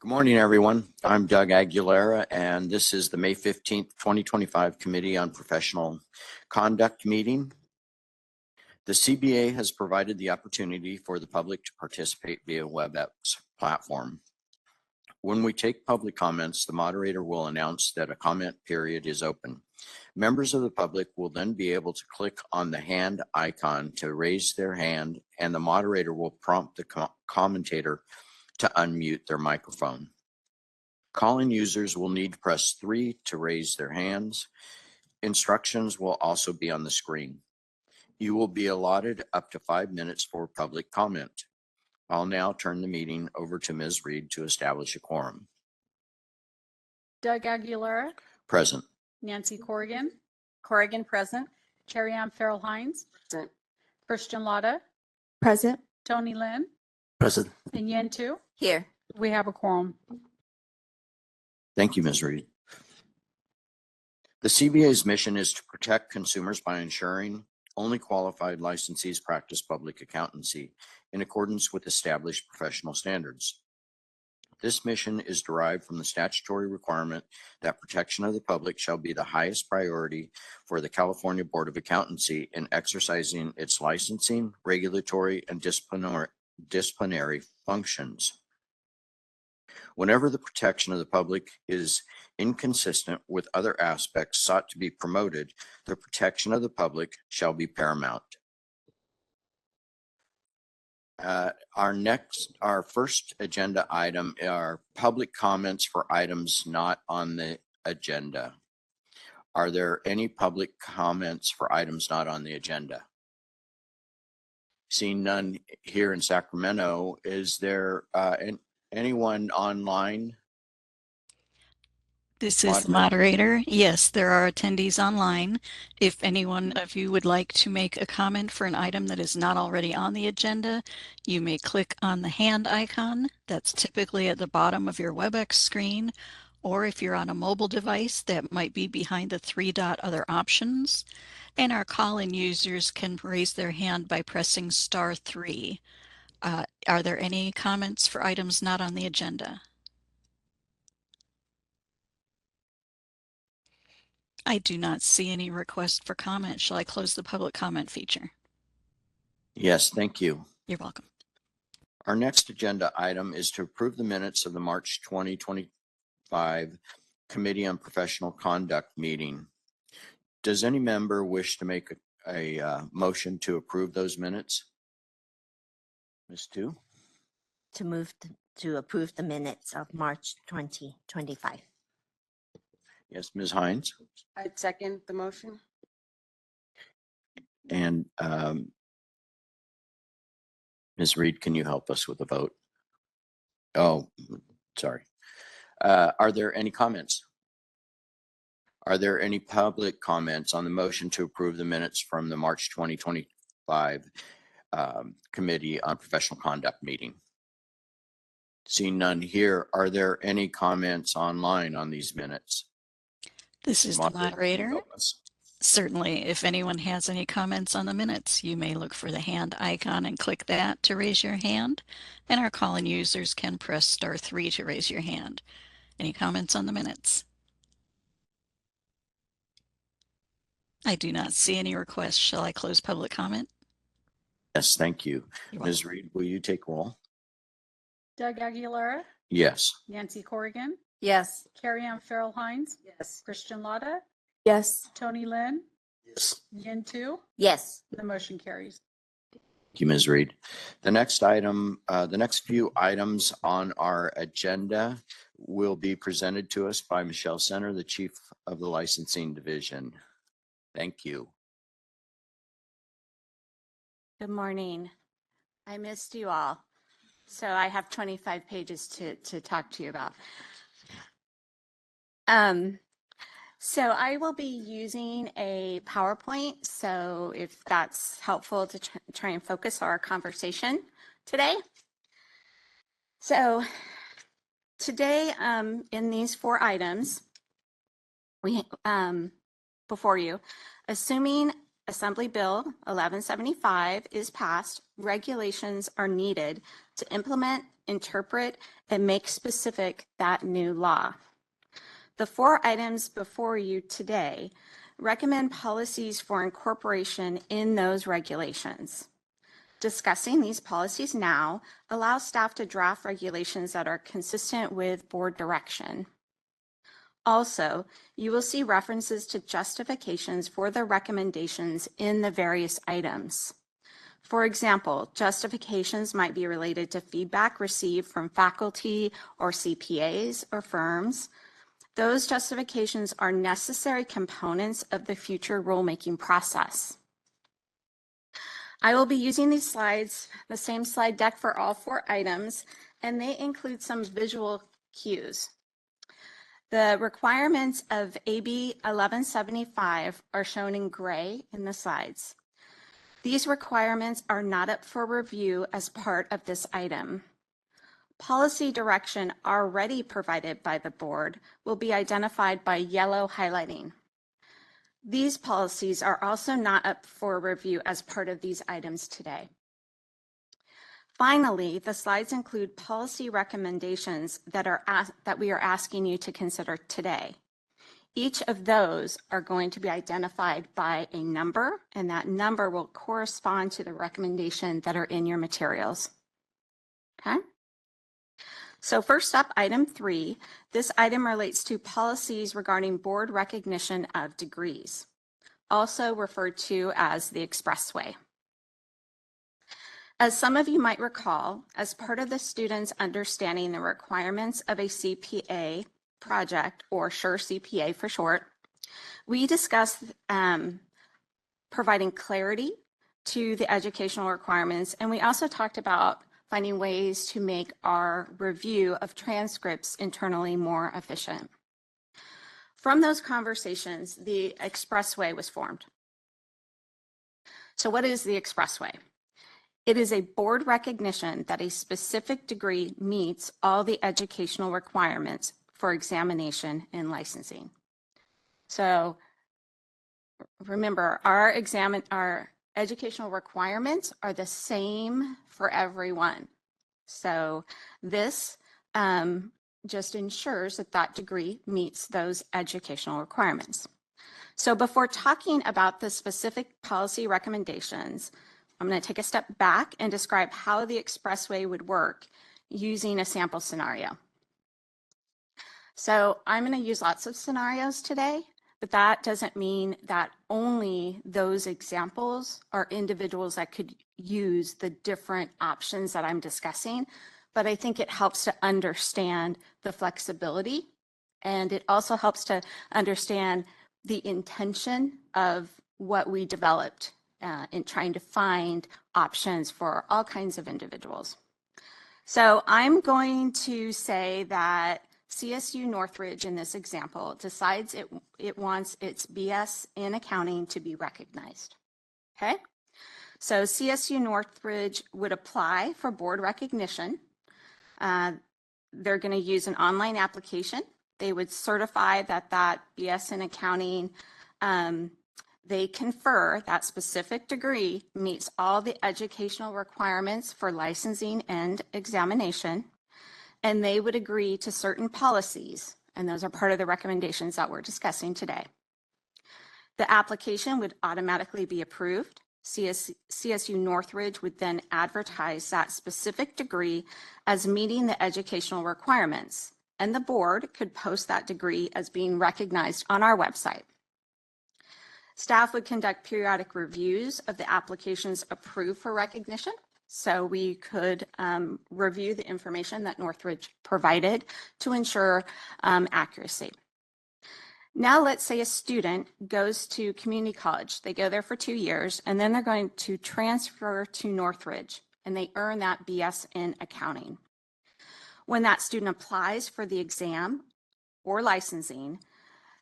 Good morning, everyone. I'm Doug Aguilera, and this is the May 15th, 2025 Committee on Professional Conduct meeting. The CBA has provided the opportunity for the public to participate via WebEx platform. When we take public comments, the moderator will announce that a comment period is open. Members of the public will then be able to click on the hand icon to raise their hand, and the moderator will prompt the commentator to unmute their microphone. Call-in users will need to press 3 to raise their hands. Instructions will also be on the screen. You will be allotted up to 5 minutes for public comment. I'll now turn the meeting over to Ms. Reed to establish a quorum. Doug Aguilera. Present. Nancy Corrigan. Corrigan, present. Carrie Ann Farrell Hines. Present. Christian Lotta. Present. Tony Lynn. Present. And Yen Tu. Here. We have a quorum. Thank you, Ms. Reed. The CBA's mission is to protect consumers by ensuring only qualified licensees practice public accountancy in accordance with established professional standards. This mission is derived from the statutory requirement that protection of the public shall be the highest priority for the California Board of Accountancy in exercising its licensing, regulatory, and disciplinary functions. Whenever the protection of the public is inconsistent with other aspects sought to be promoted, the protection of the public shall be paramount. Our first agenda item are public comments for items not on the agenda. Are there any public comments for items not on the agenda? Seeing none here in Sacramento, is there anyone online? This is the moderator. Yes, there are attendees online. If anyone of you would like to make a comment for an item that is not already on the agenda, you may click on the hand icon. That's typically at the bottom of your WebEx screen, or if you're on a mobile device, that might be behind the 3-dot other options. And our call-in users can raise their hand by pressing *3. Are there any comments for items not on the agenda? I do not see any request for comment. Shall I close the public comment feature? Yes, thank you. You're welcome. Our next agenda item is to approve the minutes of the March 2025 Committee on Professional Conduct meeting. Does any member wish to make a motion to approve those minutes? Ms. Tu? To move to approve the minutes of March 2025. Yes, Ms. Hines? I'd second the motion. And Ms. Reed, can you help us with the vote? Oh, sorry. Are there any comments? Are there any public comments on the motion to approve the minutes from the March 2025 Committee on Professional Conduct meeting? Seeing none here, are there any comments online on these minutes? This is the moderator. Certainly, if anyone has any comments on the minutes, you may look for the hand icon and click that to raise your hand, and our call-in users can press *3 to raise your hand. Any comments on the minutes? I do not see any requests. Shall I close public comment? Yes, thank you. You're Ms. welcome. Reed, will you take roll? Doug Aguilera. Yes. Nancy Corrigan. Yes. Carrie Ann Farrell Hines. Yes. Christian Lotta. Yes. Tony Lynn. Yes. Yen Tu. Yes. The motion carries. Thank you, Ms. Reed. The next item, the next few items on our agenda will be presented to us by Michelle Center, the Chief of the Licensing Division. Thank you. Good morning. I missed you all. So I have 25 pages to talk to you about. So I will be using a PowerPoint. So if that's helpful to try and focus our conversation today. So today, in these 4 items, we before you, assuming Assembly Bill 1175 is passed, regulations are needed to implement interpret, and make specific that new law. The 4 items before you today recommend policies for incorporation in those regulations. Discussing these policies now allows staff to draft regulations that are consistent with board direction. Also, you will see references to justifications for the recommendations in the various items. For example, justifications might be related to feedback received from faculty or CPAs or firms. Those justifications are necessary components of the future rulemaking process. I will be using these slides, the same slide deck for all 4 items, and they include some visual cues. The requirements of AB 1175 are shown in gray in the slides. These requirements are not up for review as part of this item. Policy direction already provided by the board will be identified by yellow highlighting. These policies are also not up for review as part of these items today. Finally, the slides include policy recommendations that we are asking you to consider today. Each of those are going to be identified by a number, and that number will correspond to the recommendation that are in your materials. Okay? So first up, item 3. This item relates to policies regarding board recognition of degrees, also referred to as the Expressway. As some of you might recall, as part of the students understanding the requirements of a CPA project, or SURE CPA for short, we discussed providing clarity to the educational requirements, and we also talked about finding ways to make our review of transcripts internally more efficient. From those conversations, the Expressway was formed. So what is the Expressway? It is a board recognition that a specific degree meets all the educational requirements for examination and licensing. So remember, our educational requirements are the same for everyone. So this just ensures that that degree meets those educational requirements. So before talking about the specific policy recommendations, I'm going to take a step back and describe how the Expressway would work using a sample scenario. So I'm going to use lots of scenarios today, but that doesn't mean that only those examples are individuals that could use the different options that I'm discussing, but I think it helps to understand the flexibility, and it also helps to understand the intention of what we developed in trying to find options for all kinds of individuals. So I'm going to say that CSU Northridge, in this example, decides it wants its BS in accounting to be recognized. Okay? So CSU Northridge would apply for board recognition. They're going to use an online application. They would certify that that BS in accounting, they confer that specific degree meets all the educational requirements for licensing and examination, and they would agree to certain policies, and those are part of the recommendations that we're discussing today. The application would automatically be approved. CSU Northridge would then advertise that specific degree as meeting the educational requirements, and the board could post that degree as being recognized on our website. Staff would conduct periodic reviews of the applications approved for recognition, so we could review the information that Northridge provided to ensure accuracy. Now let's say a student goes to community college. They go there for 2 years, and then they're going to transfer to Northridge, and they earn that BS in accounting. When that student applies for the exam or licensing,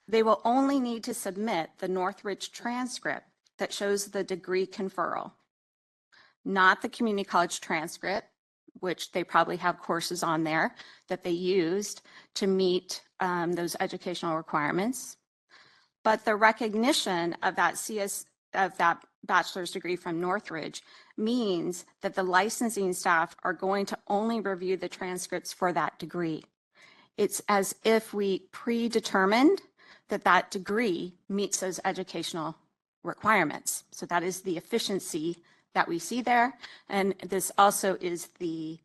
they will only need to submit the Northridge transcript that shows the degree conferral, not the community college transcript, which they probably have courses on there that they used to meet those educational requirements, but the recognition of that bachelor's degree from Northridge means that the licensing staff are going to only review the transcripts for that degree. It's as if we predetermined that that degree meets those educational requirements. So that is the efficiency that we see there. And this also is the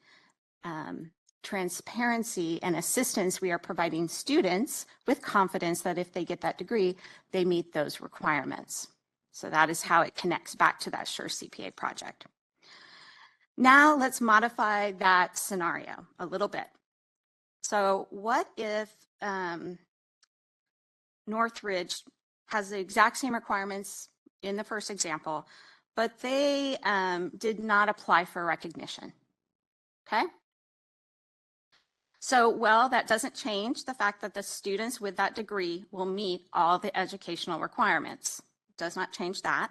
transparency and assistance we are providing students with confidence that if they get that degree, they meet those requirements. So that is how it connects back to that Sure CPA project. Now let's modify that scenario a little bit. So what if Northridge has the exact same requirements in the first example, but they did not apply for recognition? Okay. So, well, that doesn't change the fact that the students with that degree will meet all the educational requirements. It does not change that.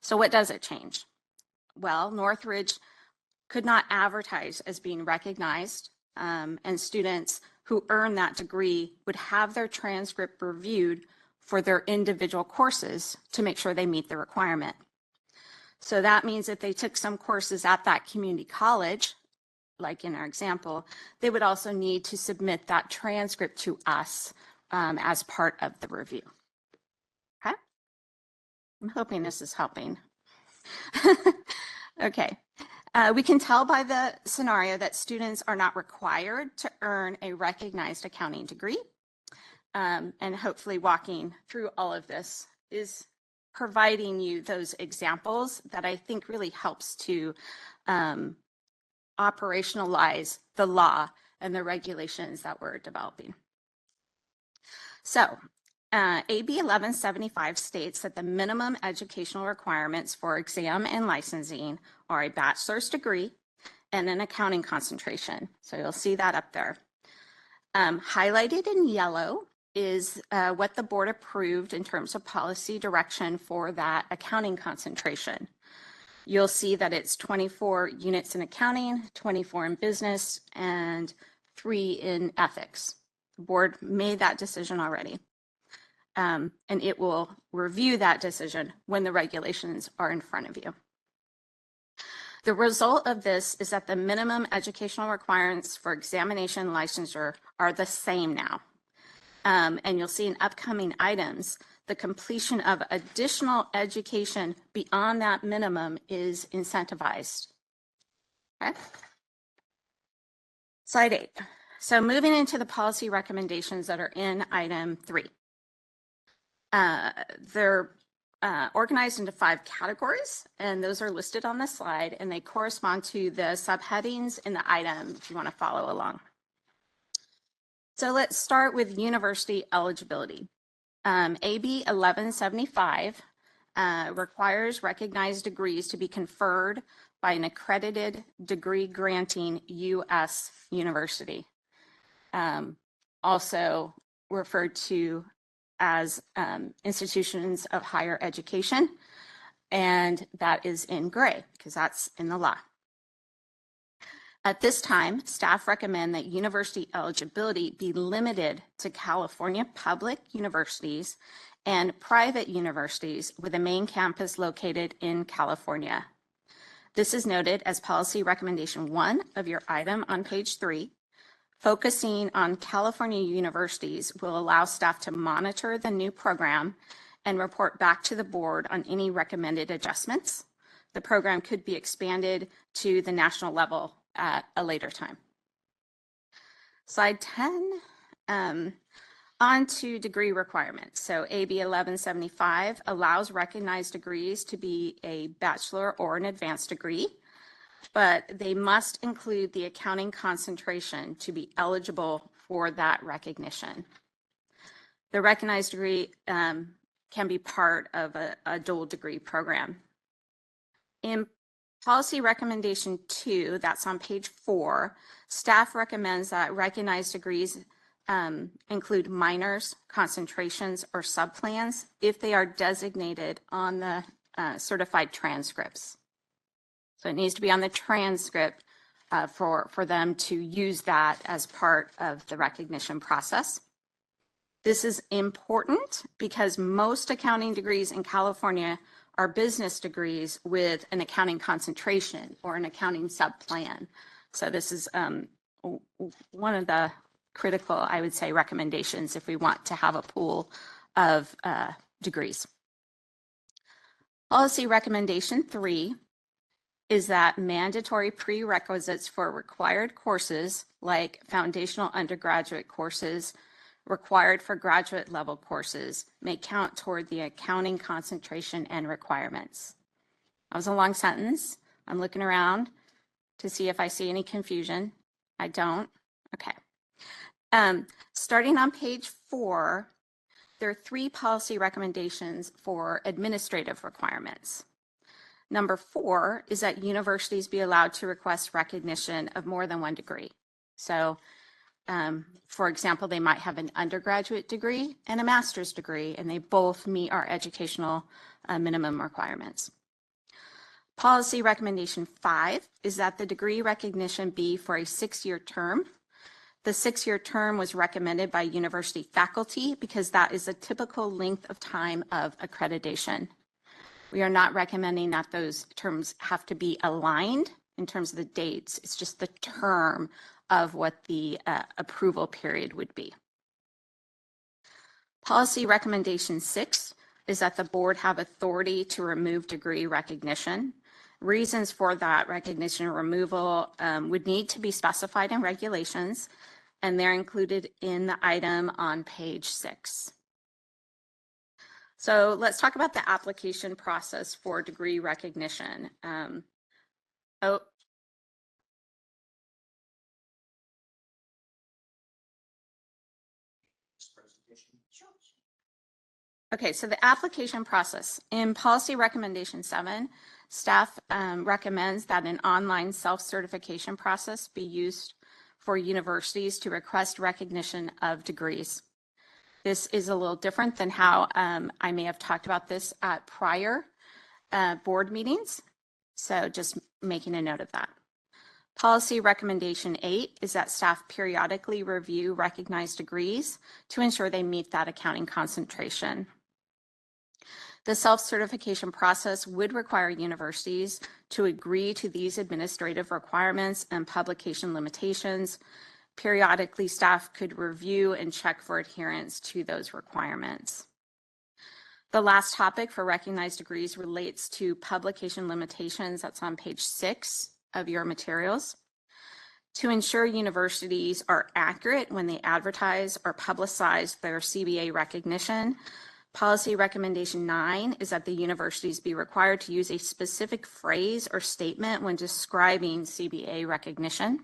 So what does it change? Well, Northridge could not advertise as being recognized, and students who earn that degree would have their transcript reviewed for their individual courses to make sure they meet the requirement. So that means if they took some courses at that community college, like in our example, they would also need to submit that transcript to us as part of the review. Okay, I'm hoping this is helping. Okay, we can tell by the scenario that students are not required to earn a recognized accounting degree. And hopefully walking through all of this is providing you those examples that I think really helps to operationalize the law and the regulations that we're developing. So AB 1175 states that the minimum educational requirements for exam and licensing are a bachelor's degree and an accounting concentration. So you'll see that up there. Highlighted in yellow is what the board approved in terms of policy direction for that accounting concentration. You'll see that it's 24 units in accounting, 24 in business, and 3 in ethics. The board made that decision already. And it will review that decision when the regulations are in front of you. The result of this is that the minimum educational requirements for examination and licensure are the same now. And you'll see in upcoming items, the completion of additional education beyond that minimum is incentivized. Okay. Slide 8. So moving into the policy recommendations that are in item 3. They're organized into 5 categories, and those are listed on the slide, and they correspond to the subheadings in the item if you want to follow along. So let's start with university eligibility. AB 1175 requires recognized degrees to be conferred by an accredited degree granting U.S. university, also referred to as institutions of higher education, and that is in gray because that's in the law. At this time, staff recommend that university eligibility be limited to California public universities and private universities with a main campus located in California. This is noted as policy recommendation 1 of your item on page 3. Focusing on California universities will allow staff to monitor the new program and report back to the board on any recommended adjustments. The program could be expanded to the national level at a later time. Slide 10, on to degree requirements. So AB 1175 allows recognized degrees to be a bachelor or an advanced degree, but they must include the accounting concentration to be eligible for that recognition. The recognized degree can be part of a dual degree program. In policy recommendation 2, that's on page 4, staff recommends that recognized degrees include minors, concentrations, or subplans if they are designated on the certified transcripts. So it needs to be on the transcript for them to use that as part of the recognition process. This is important because most accounting degrees in California are business degrees with an accounting concentration or an accounting sub-plan. So this is one of the critical, I would say, recommendations if we want to have a pool of degrees. Policy recommendation 3 is that mandatory prerequisites for required courses like foundational undergraduate courses required for graduate level courses may count toward the accounting concentration and requirements. That was a long sentence. I'm looking around to see if I see any confusion. I don't. Okay. Starting on page 4, there are 3 policy recommendations for administrative requirements. Number 4 is that universities be allowed to request recognition of more than 1 degree. So, for example, they might have an undergraduate degree and a master's degree, and they both meet our educational minimum requirements. Policy recommendation 5 is that the degree recognition be for a 6-year term. The 6-year term was recommended by university faculty because that is a typical length of time of accreditation. We are not recommending that those terms have to be aligned in terms of the dates. It's just the term of what the approval period would be. Policy recommendation 6 is that the board have authority to remove degree recognition. Reasons for that recognition removal would need to be specified in regulations, and they're included in the item on page 6. So let's talk about the application process for degree recognition. Okay, so the application process. In policy recommendation 7, staff recommends that an online self-certification process be used for universities to request recognition of degrees. This is a little different than how I may have talked about this at prior board meetings. So just making a note of that. Policy recommendation 8 is that staff periodically review recognized degrees to ensure they meet that accounting concentration. The self-certification process would require universities to agree to these administrative requirements and publication limitations. Periodically, staff could review and check for adherence to those requirements. The last topic for recognized degrees relates to publication limitations. That's on page 6 of your materials. To ensure universities are accurate when they advertise or publicize their CBA recognition, policy recommendation 9 is that the universities be required to use a specific phrase or statement when describing CBA recognition.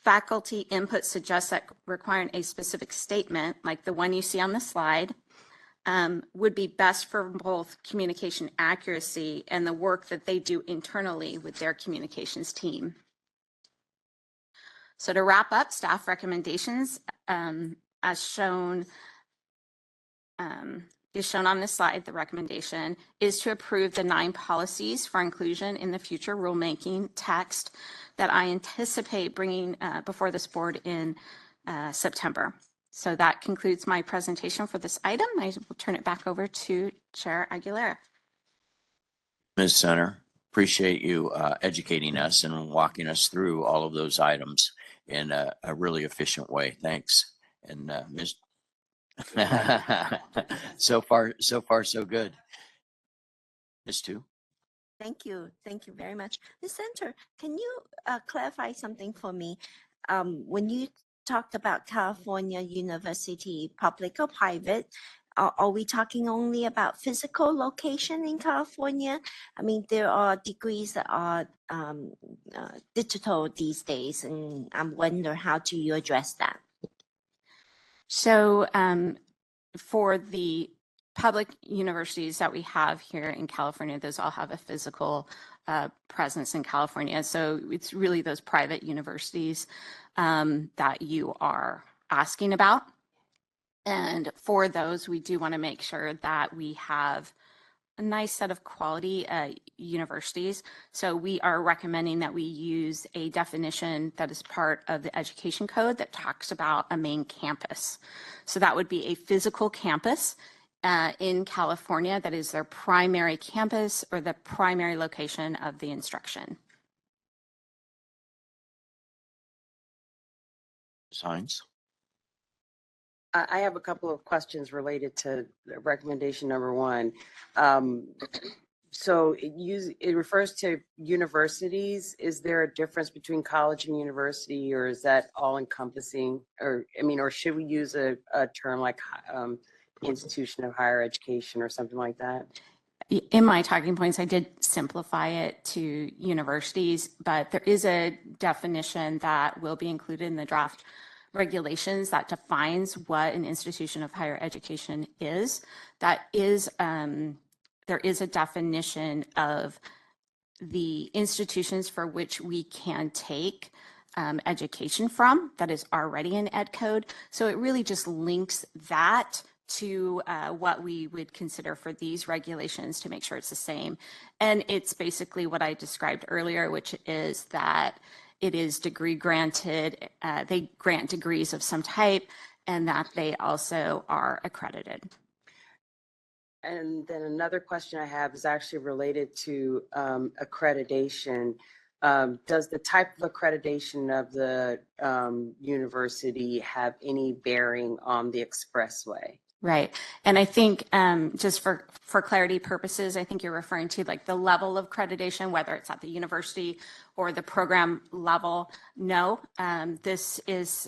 Faculty input suggests that requiring a specific statement, like the one you see on the slide, would be best for both communication accuracy and the work that they do internally with their communications team. So to wrap up, staff recommendations, as shown, is shown on this slide. The recommendation is to approve the 9 policies for inclusion in the future rulemaking text that I anticipate bringing before this board in September. So that concludes my presentation for this item. I will turn it back over to Chair Aguilera. Ms. Center, appreciate you educating us and walking us through all of those items in a really efficient way. Thanks. And Ms. So far, so good. Ms. Tu. Thank you. Thank you very much. Ms. Center, can you clarify something for me? When you talked about California University, public or private, are we talking only about physical location in California? I mean, there are degrees that are digital these days, and I wonder how do you address that? So for the public universities that we have here in California, those all have a physical presence in California. So it's really those private universities that you are asking about. And for those, we do want to make sure that we have a nice set of quality universities. So we are recommending that we use a definition that is part of the education code that talks about a main campus. So that would be a physical campus in California that is their primary campus or the primary location of the instruction. Ms. Hines? I have a couple of questions related to recommendation number one. So it refers to universities. Is there a difference between college and university, or is that all encompassing? Or, I mean, or should we use a term like institution of higher education or something like that? In my talking points, I did simplify it to universities, but there is a definition that will be included in the draft regulations that defines what an institution of higher education is. That is, there is a definition of the institutions for which we can take education from that is already in Ed Code. So it really just links that to what we would consider for these regulations to make sure it's the same. And it's basically what I described earlier, which is that it is degree granted, they grant degrees of some type, and that they also are accredited. And then another question I have is actually related to accreditation. Does the type of accreditation of the university have any bearing on the expressway? Right. And I think just for clarity purposes, I think you're referring to like the level of accreditation, whether it's at the university or the program level. No, this is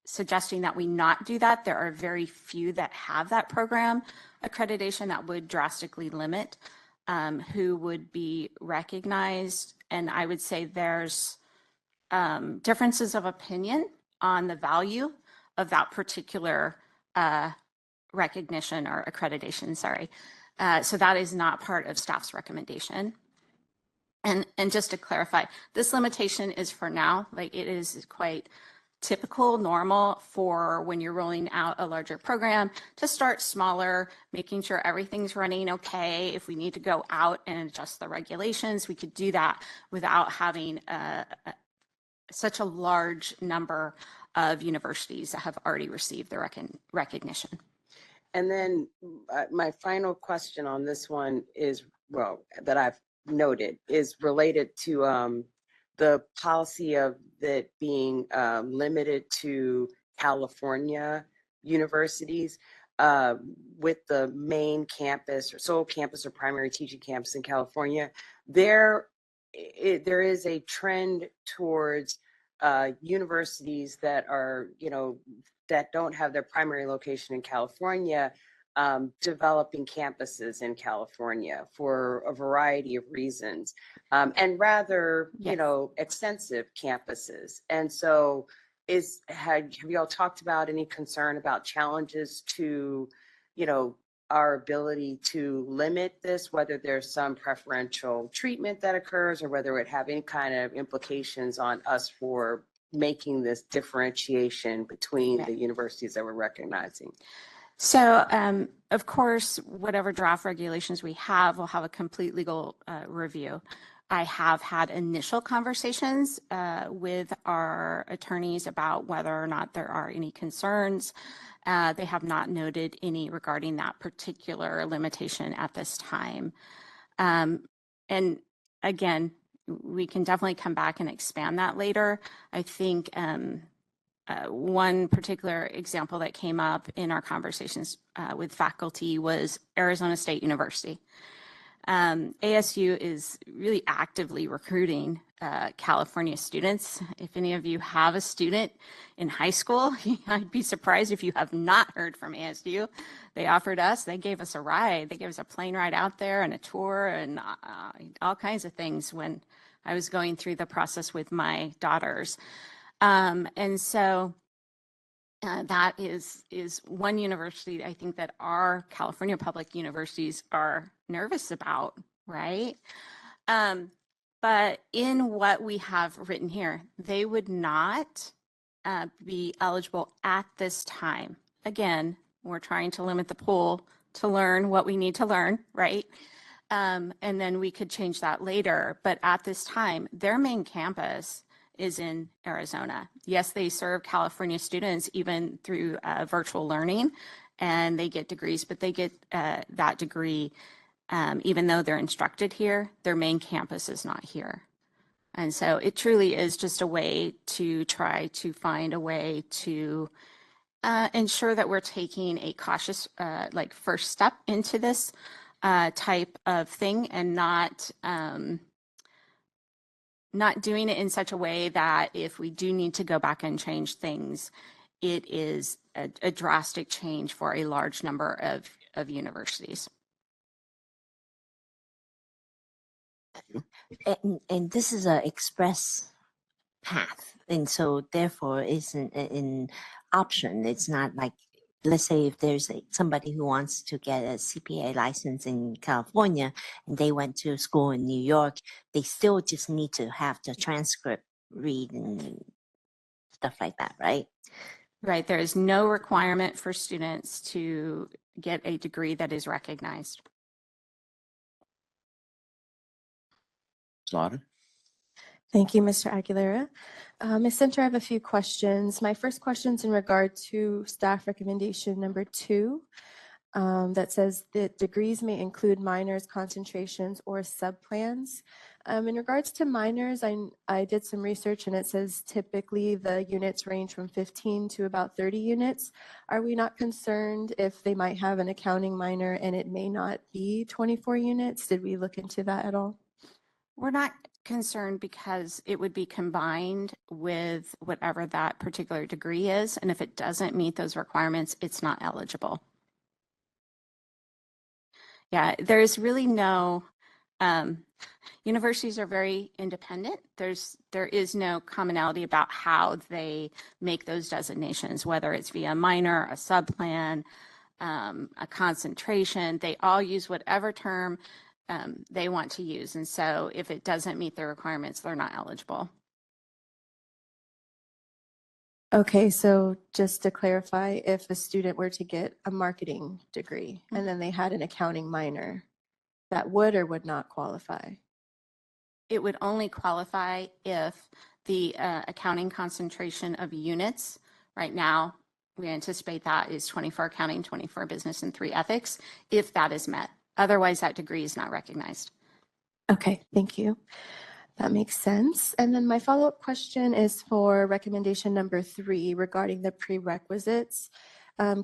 suggesting that we not do that. There are very few that have that program accreditation that would drastically limit who would be recognized. And I would say there's differences of opinion on the value of that particular recognition or accreditation, sorry. So that is not part of staff's recommendation. And just to clarify, this limitation is for now, like it is quite typical, normal for when you're rolling out a larger program to start smaller, making sure everything's running okay. If we need to go out and adjust the regulations, we could do that without having such a large number of universities that have already received the recognition. And then my final question on this one is, well, that I've noted is related to the policy of that being limited to California universities with the main campus or sole campus or primary teaching campus in California. There is a trend towards universities that are, that don't have their primary location in California, developing campuses in California for a variety of reasons, and rather, Yes. Extensive campuses. And so have you all talked about any concern about challenges to, our ability to limit this, whether there's some preferential treatment that occurs or whether it have any kind of implications on us for making this differentiation between the universities that we're recognizing? So, of course, whatever draft regulations we have will have a complete legal review. I have had initial conversations with our attorneys about whether or not there are any concerns. They have not noted any regarding that particular limitation at this time. And again, we can definitely come back and expand that later. I think one particular example that came up in our conversations with faculty was Arizona State University. ASU is really actively recruiting California students. If any of you have a student in high school, I'd be surprised if you have not heard from ASU. They offered us, they gave us a ride. They gave us a plane ride out there and a tour and all kinds of things when I was going through the process with my daughters. And so that is one university I think that our California public universities are nervous about, right? But in what we have written here, they would not be eligible at this time. Again, we're trying to limit the pool to learn what we need to learn, right? And then we could change that later. But at this time, their main campus is in Arizona. Yes, they serve California students even through virtual learning and they get degrees, but they get that degree even though they're instructed here, their main campus is not here. And so it truly is just a way to try to find a way to ensure that we're taking a cautious, like first step into this type of thing and not doing it in such a way that if we do need to go back and change things, it is a drastic change for a large number of universities. And this is a express path, and so therefore it's an option. It's not like, let's say if there's somebody who wants to get a CPA license in California and they went to school in New York, they still just need to have the transcript read and stuff like that, right? Right. There is no requirement for students to get a degree that is recognized. Slaughter? Thank you, Mr. Aguilera. Ms. Center, I have a few questions. My first question is in regard to staff recommendation number 2, that says that degrees may include minors, concentrations, or subplans. In regards to minors, I did some research and it says typically the units range from 15 to about 30 units. Are we not concerned if they might have an accounting minor and it may not be 24 units? Did we look into that at all? We're not concerned because it would be combined with whatever that particular degree is. And if it doesn't meet those requirements, it's not eligible. Yeah, there's really no, universities are very independent. There is no commonality about how they make those designations, whether it's via minor, a subplan, a concentration. They all use whatever term they want to use. And so if it doesn't meet the requirements, they're not eligible. Okay, so just to clarify, if a student were to get a marketing degree and then they had an accounting minor, that would or would not qualify? It would only qualify if the accounting concentration of units, right now, we anticipate that is 24 accounting, 24 business, and 3 ethics, if that is met. Otherwise, that degree is not recognized. Okay, thank you. That makes sense. And then my follow-up question is for recommendation number 3 regarding the prerequisites,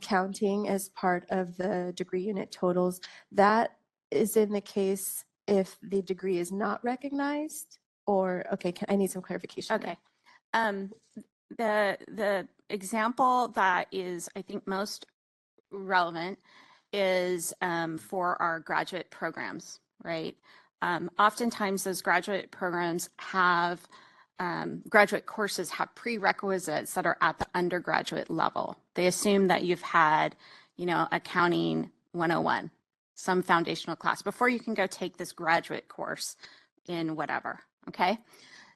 counting as part of the degree unit totals. That is in the case if the degree is not recognized, or, okay, I need some clarification. Okay. The example that is, I think, most relevant is for our graduate programs, right? Oftentimes those graduate programs have, graduate courses have prerequisites that are at the undergraduate level. They assume that you've had, accounting 101, some foundational class before you can go take this graduate course in whatever, okay?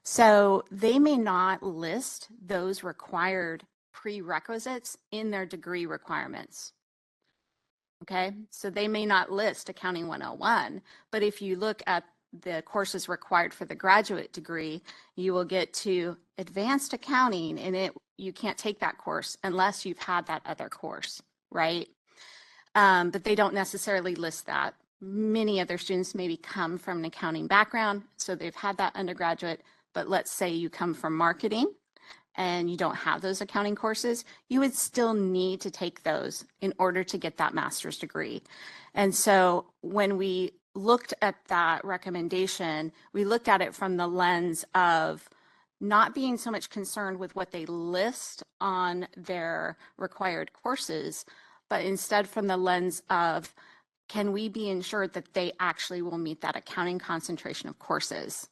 So they may not list those required prerequisites in their degree requirements. Okay, so they may not list accounting 101, but if you look at the courses required for the graduate degree, you will get to advanced accounting, and you can't take that course unless you've had that other course, right? But they don't necessarily list that. Many other students maybe come from an accounting background, so they've had that undergraduate, but let's say you come from marketing and you don't have those accounting courses, you would still need to take those in order to get that master's degree. And so when we looked at that recommendation, we looked at it from the lens of not being so much concerned with what they list on their required courses, but instead from the lens of, can we be ensured that they actually will meet that accounting concentration of courses?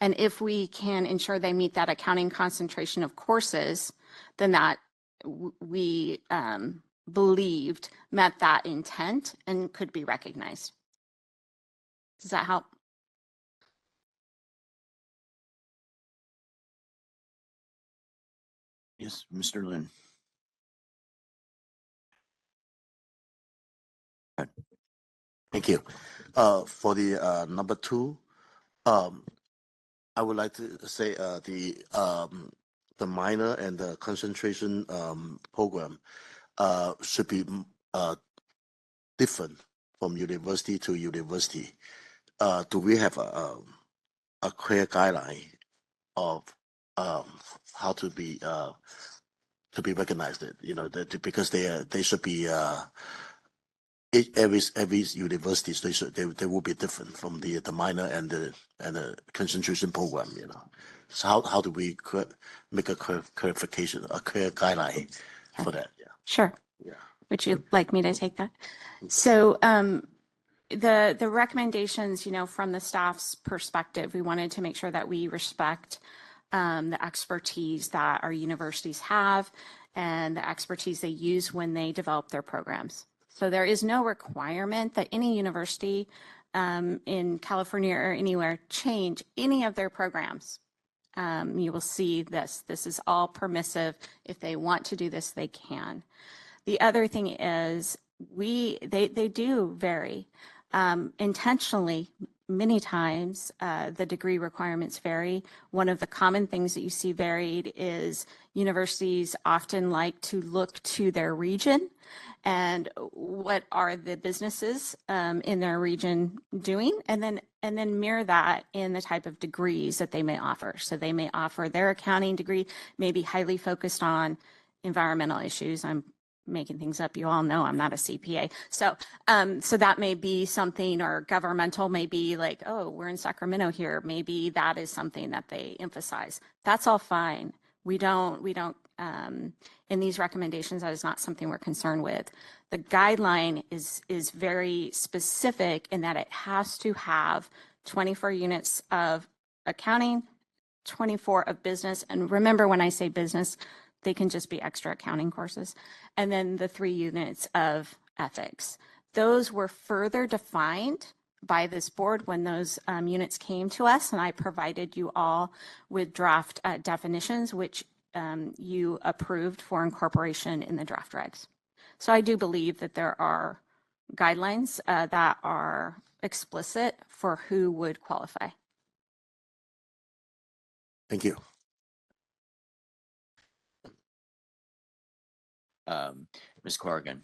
And if we can ensure they meet that accounting concentration of courses, then that we believed met that intent and could be recognized. Does that help? Yes, Mr. Lin. Thank you. For the number 2, I would like to say the minor and the concentration program should be different from university to university. Do we have a clear guideline of how to be recognized? Because they should be every university they will be different from the minor and the concentration program. So how do we make a clarification, a clear guideline for that? Yeah. Sure. Yeah. Would you like me to take that? So the recommendations, from the staff's perspective, we wanted to make sure that we respect the expertise that our universities have and the expertise they use when they develop their programs. So there is no requirement that any university in California or anywhere change any of their programs. You will see this. This is all permissive. If they want to do this, they can. The other thing is they do vary intentionally. Many times the degree requirements vary. One of the common things that you see varied is universities often like to look to their region and what are the businesses in their region doing, and then mirror that in the type of degrees that they may offer. So they may offer their accounting degree, may be highly focused on environmental issues. I'm making things up. You all know I'm not a CPA. So that may be something, or governmental may be like, oh, we're in Sacramento here. Maybe that is something that they emphasize. That's all fine. We don't in these recommendations, that is not something we're concerned with. The guideline is very specific in that it has to have 24 units of accounting, 24 of business. And remember, when I say business, they can just be extra accounting courses. And then the 3 units of ethics. Those were further defined by this board when those units came to us, and I provided you all with draft definitions, which you approved for incorporation in the draft regs. So I do believe that there are guidelines that are explicit for who would qualify. Thank you. Ms. Corrigan.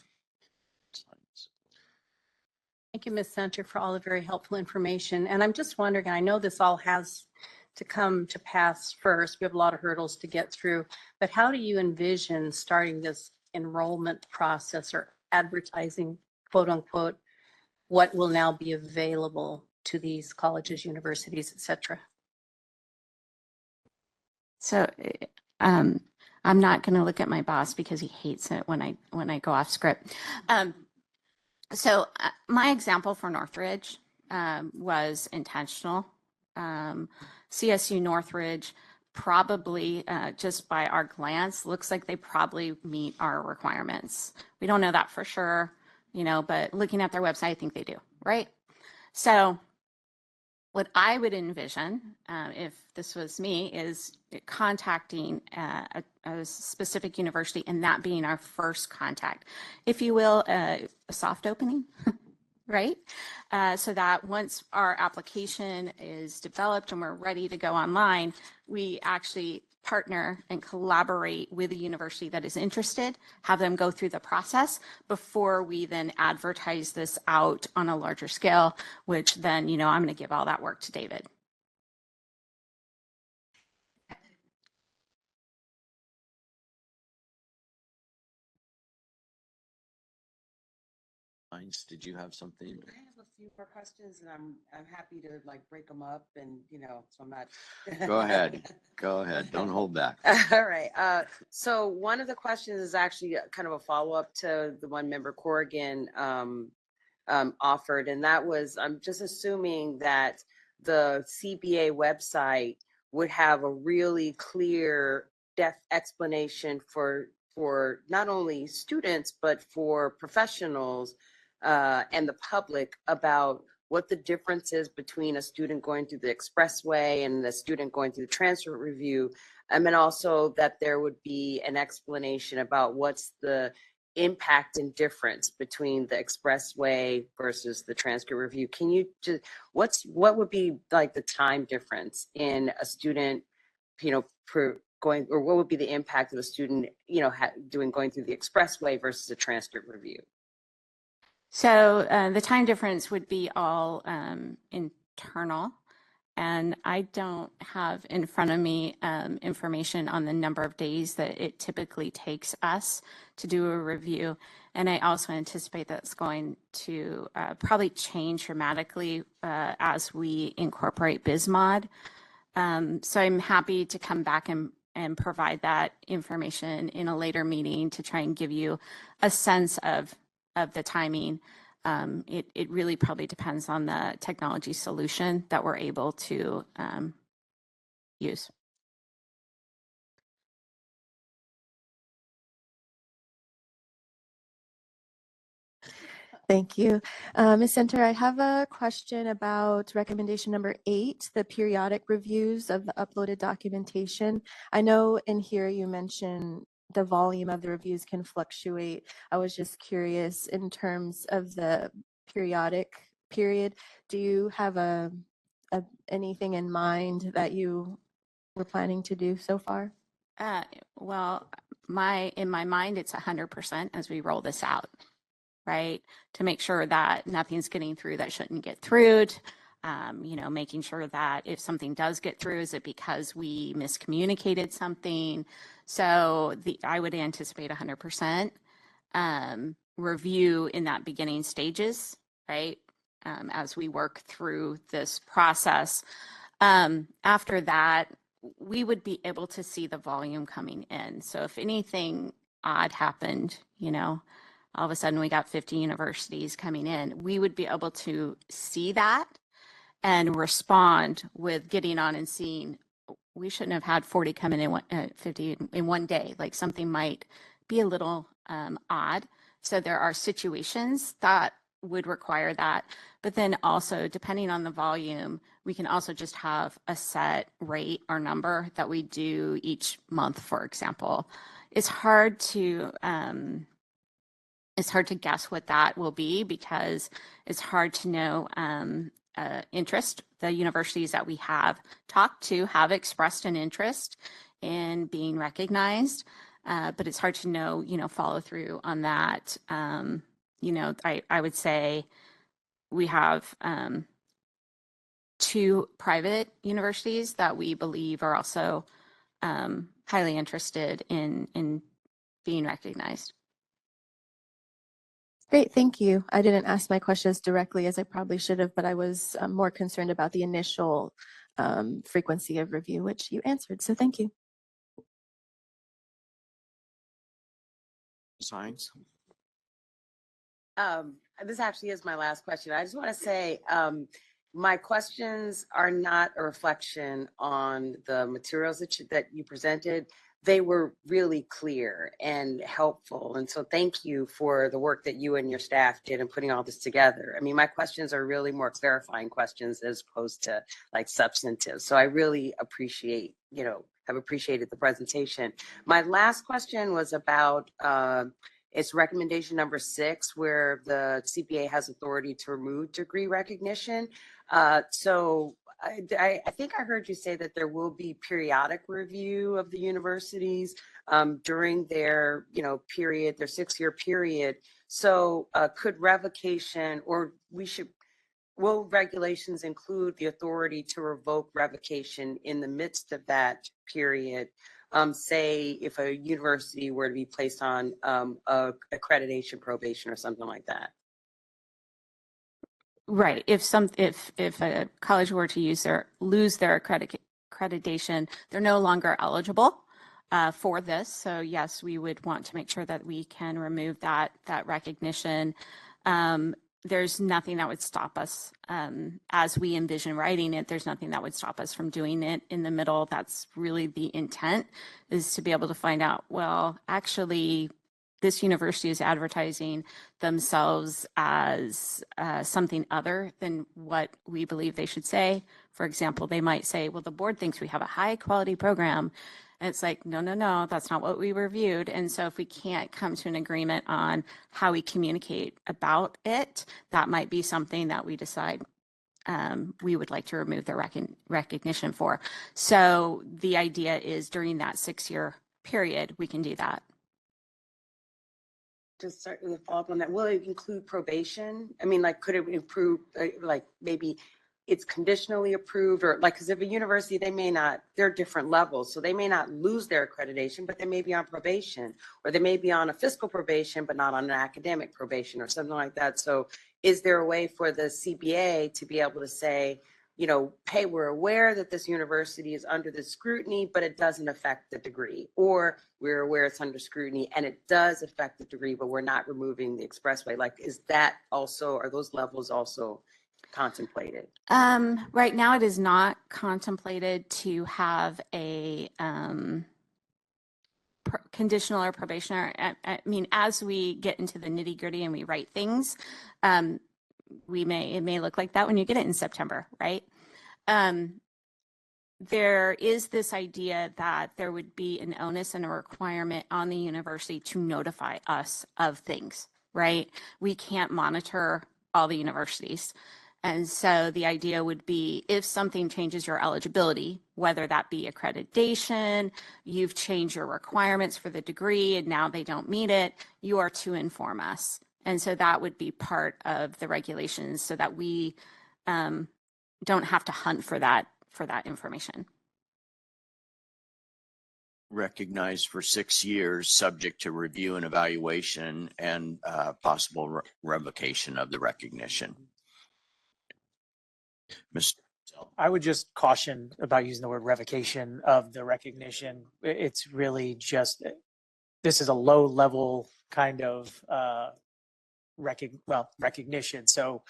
Thank you, Ms. Center, for all the very helpful information. And I'm just wondering, I know this all has to come to pass first. We have a lot of hurdles to get through, but how do you envision starting this enrollment process or advertising, quote unquote, what will now be available to these colleges, universities, et cetera? So I'm not going to look at my boss because he hates it when I go off script. So my example for Northridge was intentional. CSU Northridge probably, just by our glance, looks like they probably meet our requirements. We don't know that for sure, but looking at their website, I think they do, right? So what I would envision, if this was me, is contacting a specific university and that being our first contact, if you will, a soft opening, right? So that once our application is developed and we're ready to go online, we actually partner and collaborate with a university that is interested, have them go through the process before we then advertise this out on a larger scale, which then, I'm going to give all that work to David. Did you have something? I have a few more questions, and I'm happy to break them up, and so I'm not. Go ahead. Go ahead. Don't hold back. All right. So one of the questions is actually kind of a follow-up to the one member Corrigan offered, and that was, I'm just assuming that the CBA website would have a really clear explanation for not only students but for professionals and the public about what the difference is between a student going through the expressway and the student going through the transcript review. And also that there would be an explanation about what's the impact and difference between the expressway versus the transcript review. Can you just, what would be the time difference in a student, going, or what would be the impact of a student, going through the expressway versus a transcript review? So the time difference would be all internal. And I don't have in front of me information on the number of days that it typically takes us to do a review. And I also anticipate that's going to probably change dramatically as we incorporate BizMod. So I'm happy to come back and provide that information in a later meeting to try and give you a sense of the timing. It really probably depends on the technology solution that we're able to use. Thank you. Ms. Center, I have a question about recommendation number 8, the periodic reviews of the uploaded documentation. I know in here you mentioned the volume of the reviews can fluctuate. I was just curious in terms of the periodic period, do you have anything in mind that you were planning to do so far? Well, in my mind, it's 100% as we roll this out, right? To make sure that nothing's getting through that shouldn't get through. Making sure that if something does get through, is it because we miscommunicated something? So I would anticipate 100% review in that beginning stages, right? As we work through this process. After that, we would be able to see the volume coming in. So if anything odd happened, all of a sudden we got 50 universities coming in, we would be able to see that and respond with getting on and seeing, we shouldn't have had 40 coming in 50 in one day. Like something might be a little odd. So there are situations that would require that. But then also, depending on the volume, we can also just have a set rate or number that we do each month, for example. It's hard to guess what that will be because it's hard to know interest. The universities that we have talked to have expressed an interest in being recognized, but it's hard to know, follow through on that. I would say we have 2 private universities that we believe are also highly interested in being recognized. Great, thank you. I didn't ask my questions directly as I probably should have, but I was more concerned about the initial frequency of review, which you answered. So thank you. Signs. This actually is my last question. I just want to say, my questions are not a reflection on the materials that you presented. They were really clear and helpful. And so thank you for the work that you and your staff did in putting all this together. I mean, my questions are really more clarifying questions as opposed to like substantive. So I really appreciate, have appreciated the presentation. My last question was about, it's recommendation number 6, where the CPA has authority to remove degree recognition. So I think I heard you say that there will be periodic review of the universities during their, period, their 6-year period. So could revocation, or will regulations include the authority to revoke revocation in the midst of that period? Say if a university were to be placed on accreditation probation or something like that. Right. If a college were to lose their accreditation, they're no longer eligible for this. So yes, we would want to make sure that we can remove that recognition. There's nothing that would stop us as we envision writing it. There's nothing that would stop us from doing it in the middle. That's really the intent, is to be able to find out, well, actually, this university is advertising themselves as something other than what we believe they should say. For example, they might say, well, the board thinks we have a high quality program. And it's like, no, that's not what we reviewed. And so if we can't come to an agreement on how we communicate about it, that might be something that we decide we would like to remove their recognition for. So the idea is during that 6-year period, we can do that. just certainly follow up on that, will it include probation? I mean, like, could it improve, like, maybe it's conditionally approved, or like, because if a university, they may not, they're different levels, so they may not lose their accreditation, but they may be on probation, or they may be on a fiscal probation, but not on an academic probation or something like that. So is there a way for the CBA to be able to say, hey, we're aware that this university is under the scrutiny, but it doesn't affect the degree, or we're aware it's under scrutiny and it does affect the degree, but we're not removing the expressway. Like, is that also, are those levels also contemplated? Right now, it is not contemplated to have a conditional or probationary. I mean, as we get into the nitty gritty and we write things, it may look like that when you get it in September, right? There is this idea that there would be an onus and a requirement on the university to notify us of things, right? We can't monitor all the universities. And so the idea would be if something changes your eligibility, whether that be accreditation, you've changed your requirements for the degree and now they don't meet it, you are to inform us. And so that would be part of the regulations so that we don't have to hunt for that information. Recognized for 6 years, subject to review and evaluation and possible revocation of the recognition. Mr. I would just caution about using the word revocation of the recognition. It's really just, this is a low level kind of recognition. So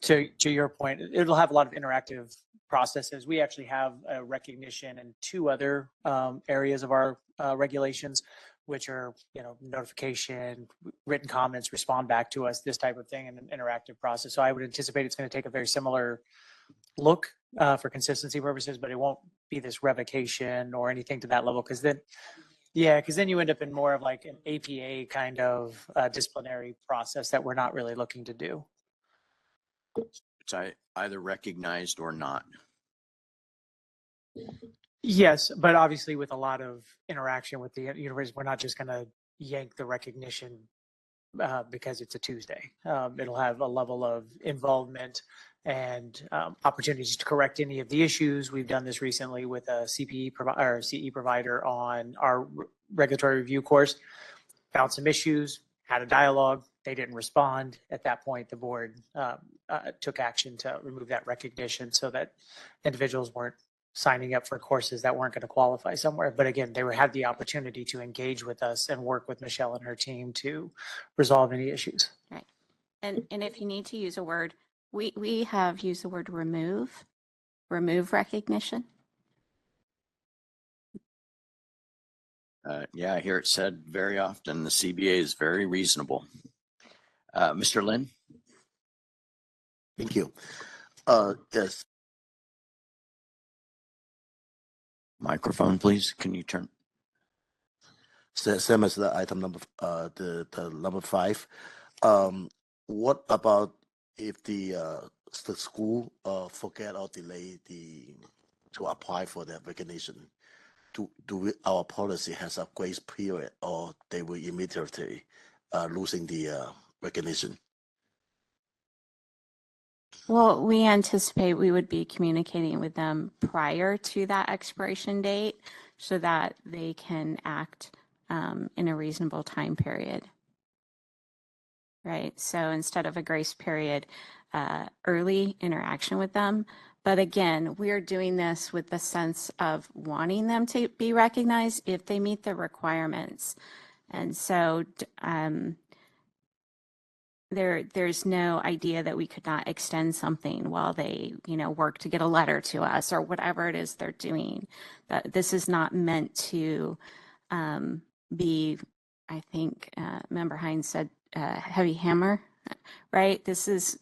to your point, it'll have a lot of interactive processes. We actually have a recognition in 2 other areas of our regulations, which are, notification, written comments, respond back to us, this type of thing, and an interactive process. So I would anticipate it's going to take a very similar look for consistency purposes, but it won't be this revocation or anything to that level, because then you end up in more of like an APA kind of disciplinary process that we're not really looking to do. It's either recognized or not. Yes, but obviously with a lot of interaction with the university, we're not just going to yank the recognition because it's a Tuesday. It'll have a level of involvement and opportunities to correct any of the issues. We've done this recently with a CPE or CE provider on our regulatory review course. Found some issues, had a dialogue. They didn't respond. At that point, the board took action to remove that recognition so that individuals weren't signing up for courses that weren't going to qualify somewhere. But again, they had the opportunity to engage with us and work with Michelle and her team to resolve any issues. Right. And if you need to use a word, we have used the word remove recognition. Yeah, I hear it said very often. The CBA is very reasonable. Mr. Lin? Thank you. Yes. Microphone, please. Can you turn? Same as the item number, the number 5. What about if the school forget or delay to apply for the recognition? Our policy has a grace period, or they will immediately losing the recognition? Well, we anticipate we would be communicating with them prior to that expiration date so that they can act in a reasonable time period. Right. So instead of a grace period, early interaction with them. But again, we're doing this with the sense of wanting them to be recognized if they meet the requirements. And so there's no idea that we could not extend something while they, work to get a letter to us or whatever it is they're doing. That this is not meant to be, I think, Member Hines said, heavy hammer, right? This is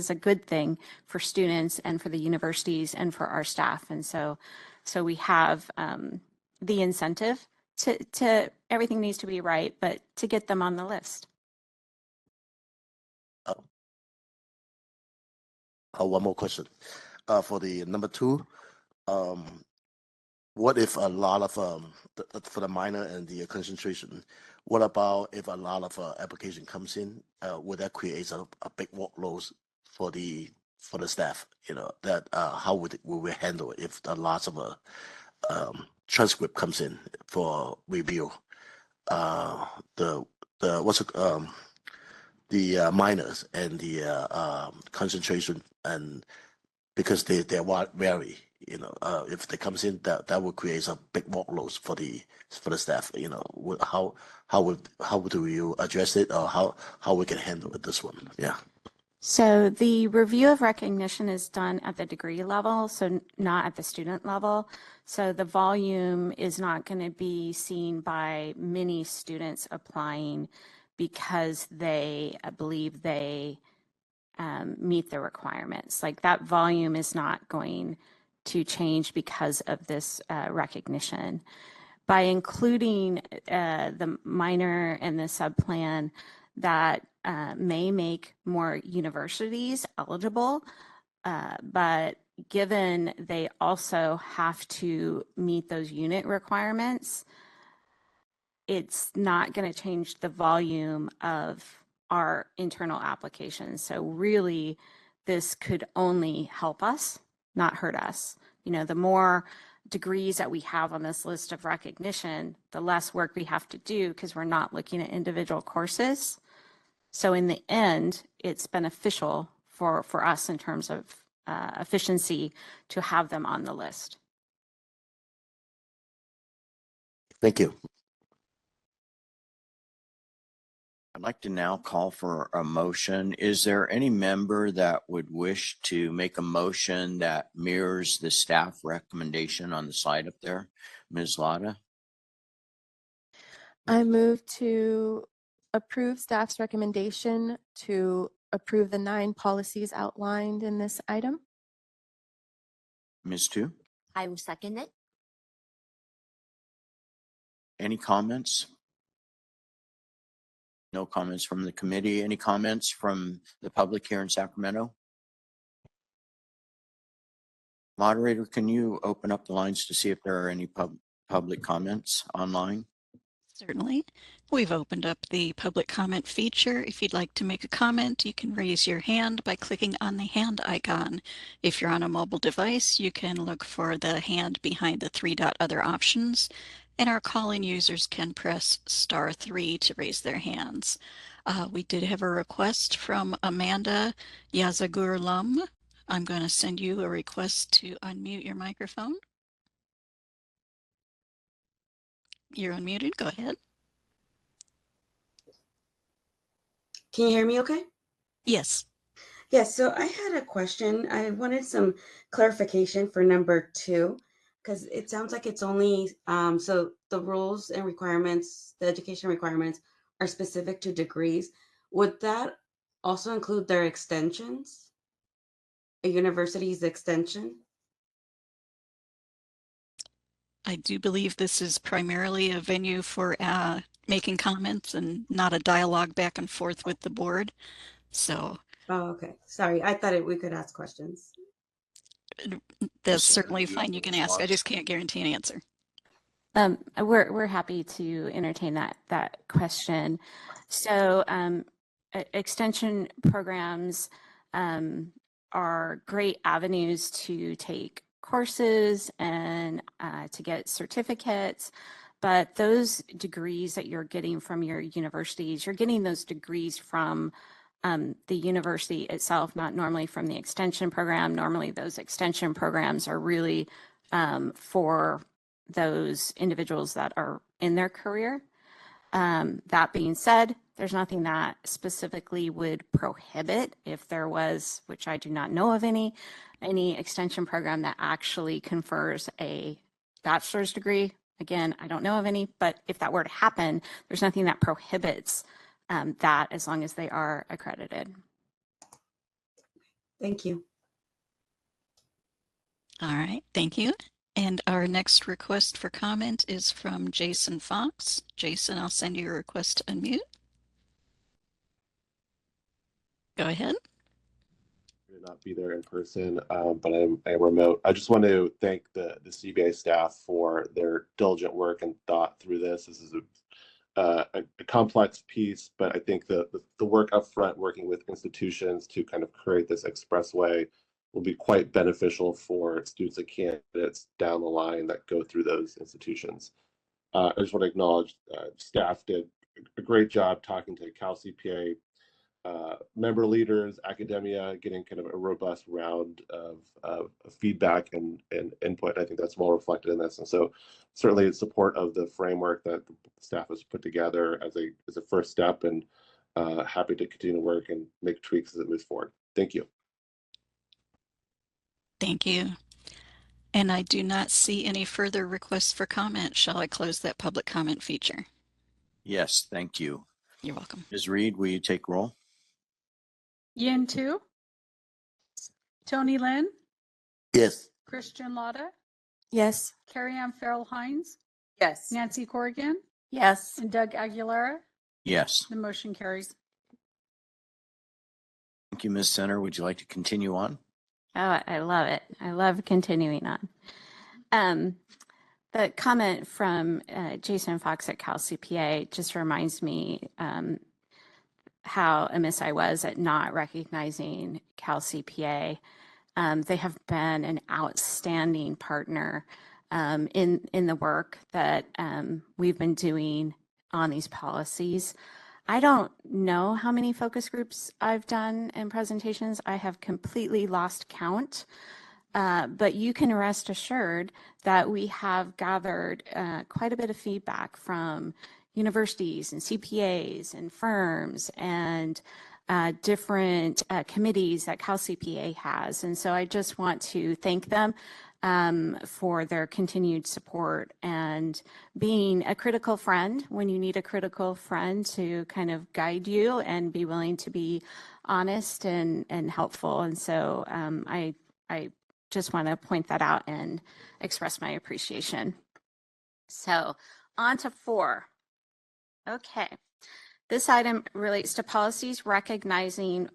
a good thing for students and for the universities and for our staff. And so we have the incentive to everything needs to be right, but to get them on the list. One more question. For the number 2, what if a lot of for the minor and the concentration, What about if a lot of application comes in? Would that create a big workload for the staff? You know, that how will we handle it if a lot of transcript comes in for review? The what's it, the minors and the concentration, and because they vary, you know, if they comes in, that will create a big workload for the staff. You know, how do you address it, or how we can handle it, this one? Yeah. So the review of recognition is done at the degree level, so not at the student level. So the volume is not going to be seen by many students applying because they believe they meet the requirements. Like that volume is not going to change because of this recognition. By including the minor and the subplan, that may make more universities eligible, but given they also have to meet those unit requirements, it's not going to change the volume of our internal applications. So really, this could only help us, not hurt us. You know, the more degrees that we have on this list of recognition, the less work we have to do because we're not looking at individual courses. So in the end, it's beneficial for us in terms of efficiency to have them on the list. Thank you. I'd like to now call for a motion. Is there any member that would wish to make a motion that mirrors the staff recommendation on the slide up there? Ms. Lotta? I move to approve staff's recommendation to approve the 9 policies outlined in this item. Ms. Tu? I will second it. Any comments? No comments from the committee. Any comments from the public here in Sacramento? Moderator, can you open up the lines to see if there are any public comments online? Certainly. We've opened up the public comment feature. If you'd like to make a comment, you can raise your hand by clicking on the hand icon. If you're on a mobile device, you can look for the hand behind the 3-dot other options, and our call-in users can press *3 to raise their hands. We did have a request from Amanda Yazagurlum. I'm going to send you a request to unmute your microphone. You're unmuted. Go ahead. Can you hear me okay? Yes. Yes, so I had a question. I wanted some clarification for number 2, because it sounds like it's only, so the rules and requirements, the education requirements are specific to degrees. Would that also include their extensions? A university's extension? I do believe this is primarily a venue for making comments and not a dialogue back and forth with the board. So Oh, okay. Sorry, I thought we could ask questions. that's certainly fine. You can ask. I just can't guarantee an answer. We're happy to entertain that question. So extension programs are great avenues to take courses and to get certificates. But those degrees that you're getting from your universities, you're getting those degrees from the university itself, not normally from the extension program. Normally those extension programs are really for those individuals that are in their career. That being said, there's nothing that specifically would prohibit, if there was, which I do not know of any extension program that actually confers a bachelor's degree. Again, I don't know of any, but if that were to happen, there's nothing that prohibits that as long as they are accredited. Thank you. All right, thank you. And our next request for comment is from Jason Fox. Jason, I'll send you a request to unmute. Go ahead. Not be there in person, but I'm remote. I just want to thank the CBA staff for their diligent work and thought through this. This is a complex piece, but I think the work up front, working with institutions to kind of create this expressway, will be quite beneficial for students and candidates down the line that go through those institutions. I just want to acknowledge staff did a great job talking to Cal CPA member leaders, academia, getting kind of a robust round of feedback and input. I think that's well reflected in this. And so certainly in support of the framework that the staff has put together as a first step, and happy to continue to work and make tweaks as it moves forward. Thank you. Thank you. And I do not see any further requests for comment. Shall I close that public comment feature? Yes, thank you. You're welcome. Ms. Reed, will you take roll? Yin Tu, Tony Lynn, Yes. Christian Lotta, Yes. Carrie Ann Farrell Hines, Yes. Nancy Corrigan, Yes. and Doug Aguilera. Yes. The motion carries. Thank you, Ms. Center. Would you like to continue on? Oh, I love it. I love continuing on. The comment from Jason Fox at Cal CPA just reminds me how amiss I was at not recognizing Cal CPA. They have been an outstanding partner in the work that we've been doing on these policies. I don't know how many focus groups I've done and presentations. I have completely lost count. But you can rest assured that we have gathered quite a bit of feedback from universities and CPAs and firms and different committees that Cal CPA has. And so I just want to thank them for their continued support and being a critical friend when you need a critical friend to kind of guide you and be willing to be honest and helpful. And so I just want to point that out and express my appreciation. So on to 4. Okay. This item relates to policies recognizing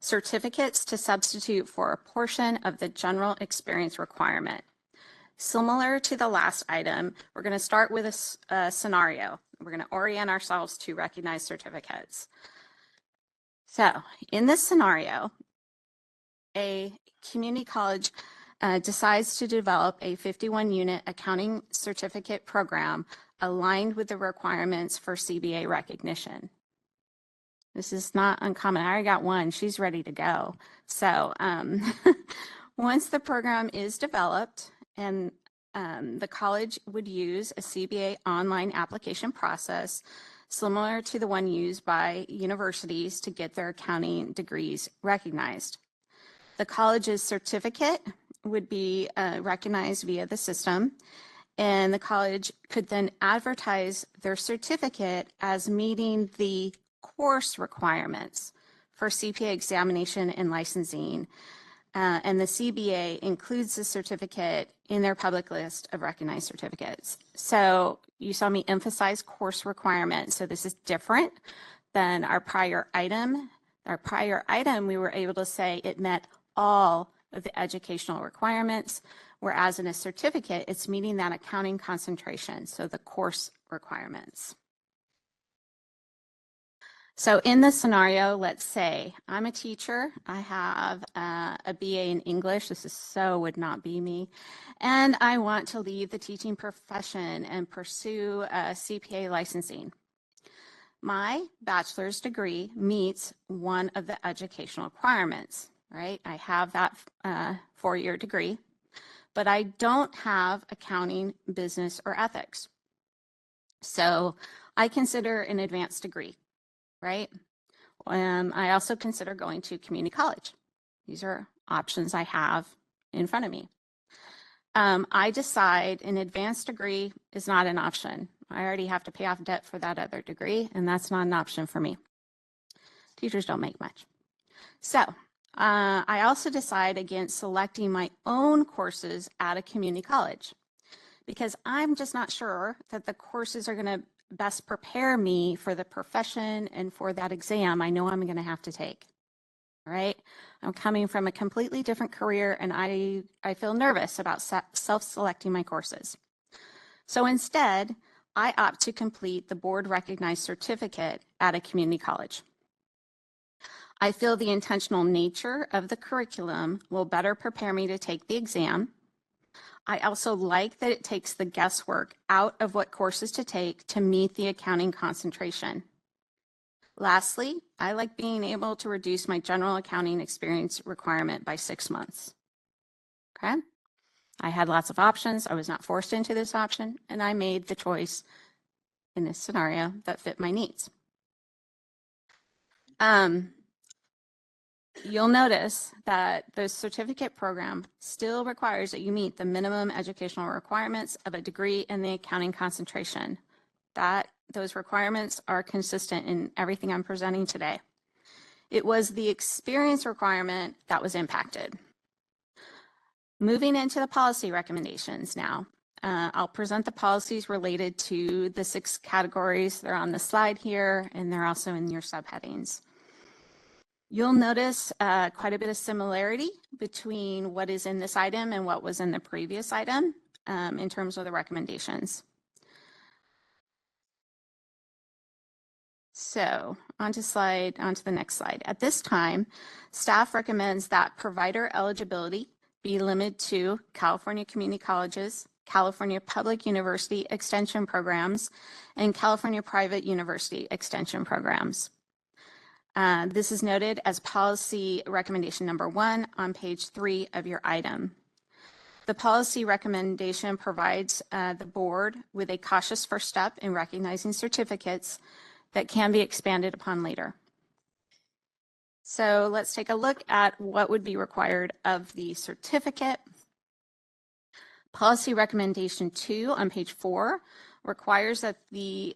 certificates to substitute for a portion of the general experience requirement. Similar to the last item, we're going to start with a scenario. We're going to orient ourselves to recognize certificates. So in this scenario, a community college decides to develop a 51-unit accounting certificate program aligned with the requirements for CBA recognition. This is not uncommon. I already got one. She's ready to go. So once the program is developed, and the college would use a CBA online application process similar to the one used by universities to get their accounting degrees recognized. The college's certificate would be recognized via the system, and the college could then advertise their certificate as meeting the course requirements for CPA examination and licensing. And the CBA includes the certificate in their public list of recognized certificates. So you saw me emphasize course requirements. So this is different than our prior item. Our prior item, we were able to say it met all of the educational requirements, whereas in a certificate, it's meeting that accounting concentration, so the course requirements. So in this scenario, let's say I'm a teacher, I have a BA in English, would not be me, and I want to leave the teaching profession and pursue CPA licensing. My bachelor's degree meets one of the educational requirements, right? I have that 4-year degree, but I don't have accounting, business, or ethics. So I consider an advanced degree, right? I also consider going to community college. These are options I have in front of me. I decide an advanced degree is not an option. I already have to pay off debt for that other degree, and that's not an option for me. Teachers don't make much. So I also decide against selecting my own courses at a community college because I'm just not sure that the courses are going to best prepare me for the profession and for that exam I know I'm going to have to take. All right. I'm coming from a completely different career, and I feel nervous about self-selecting my courses. So instead, I opt to complete the board recognized certificate at a community college. I feel the intentional nature of the curriculum will better prepare me to take the exam. I also like that it takes the guesswork out of what courses to take to meet the accounting concentration. Lastly, I like being able to reduce my general accounting experience requirement by 6 months. Okay? I had lots of options. I was not forced into this option, and I made the choice in this scenario that fit my needs. You'll notice that the certificate program still requires that you meet the minimum educational requirements of a degree in the accounting concentration. Those requirements are consistent in everything I'm presenting today. It was the experience requirement that was impacted. Moving into the policy recommendations now. I'll present the policies related to the 6 categories. They're on the slide here, and they're also in your subheadings. You'll notice quite a bit of similarity between what is in this item and what was in the previous item in terms of the recommendations. So onto the next slide. At this time, staff recommends that provider eligibility be limited to California community colleges, California public university extension programs, and California private university extension programs. This is noted as policy recommendation number 1 on page 3 of your item. The policy recommendation provides the board with a cautious first step in recognizing certificates that can be expanded upon later. So let's take a look at what would be required of the certificate. Policy recommendation 2 on page 4 requires that the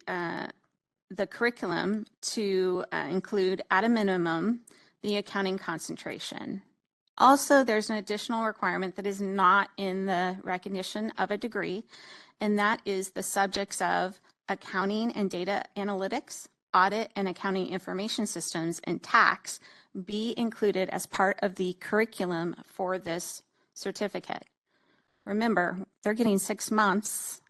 curriculum to include at a minimum the accounting concentration. Also, there's an additional requirement that is not in the recognition of a degree, and that is the subjects of accounting and data analytics, audit and accounting information systems, and tax be included as part of the curriculum for this certificate. Remember, they're getting 6 months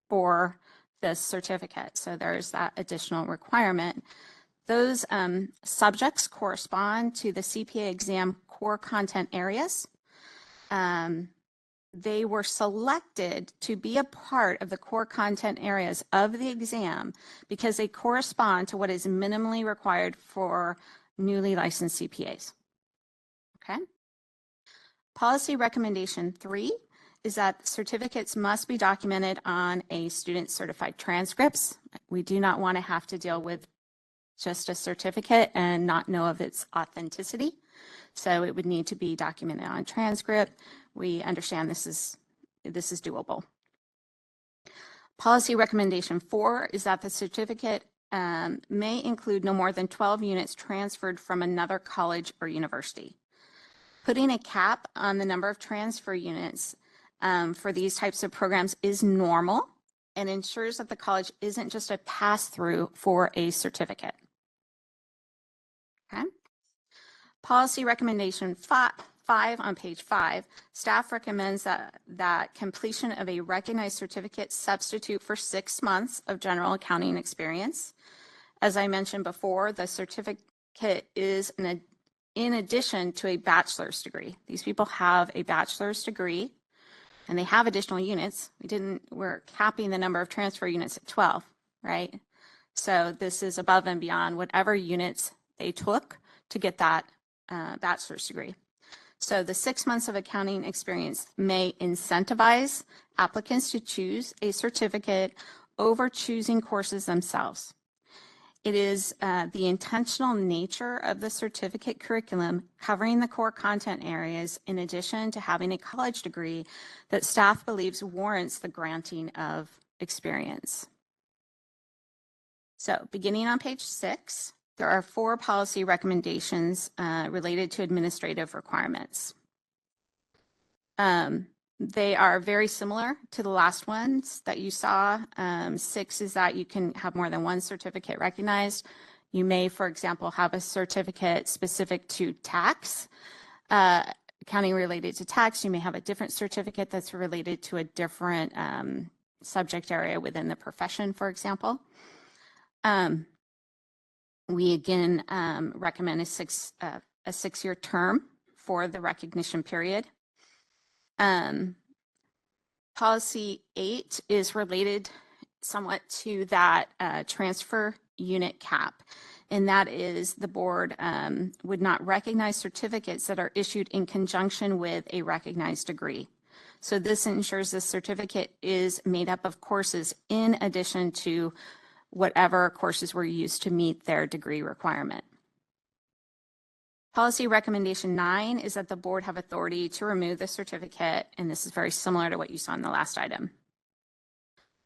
for this certificate, so there's that additional requirement. Those subjects correspond to the CPA exam core content areas. They were selected to be a part of the core content areas of the exam because they correspond to what is minimally required for newly licensed CPAs. Okay. Policy recommendation 3 is that certificates must be documented on a student certified transcripts. We do not want to have to deal with just a certificate and not know of its authenticity. So it would need to be documented on transcript. We understand this is doable. Policy recommendation 4 is that the certificate may include no more than 12 units transferred from another college or university. Putting a cap on the number of transfer units for these types of programs is normal and ensures that the college isn't just a pass-through for a certificate. Okay. Policy recommendation 5 on page 5, staff recommends that completion of a recognized certificate substitute for 6 months of general accounting experience. As I mentioned before, the certificate is in addition to a bachelor's degree. These people have a bachelor's degree and they have additional units. We're capping the number of transfer units at 12, right? So this is above and beyond whatever units they took to get that bachelor's degree. So the 6 months of accounting experience may incentivize applicants to choose a certificate over choosing courses themselves. It is the intentional nature of the certificate curriculum covering the core content areas in addition to having a college degree that staff believes warrants the granting of experience. So beginning on page 6, there are 4 policy recommendations related to administrative requirements. They are very similar to the last ones that you saw. 6 is that you can have more than one certificate recognized. You may, for example, have a certificate specific to tax, accounting related to tax. You may have a different certificate that's related to a different subject area within the profession, for example. We again recommend a six-year term for the recognition period. Policy 8 is related somewhat to that transfer unit cap, and that is the board would not recognize certificates that are issued in conjunction with a recognized degree. So this ensures the certificate is made up of courses in addition to whatever courses were used to meet their degree requirement. Policy recommendation 9 is that the board have authority to remove the certificate, and this is very similar to what you saw in the last item.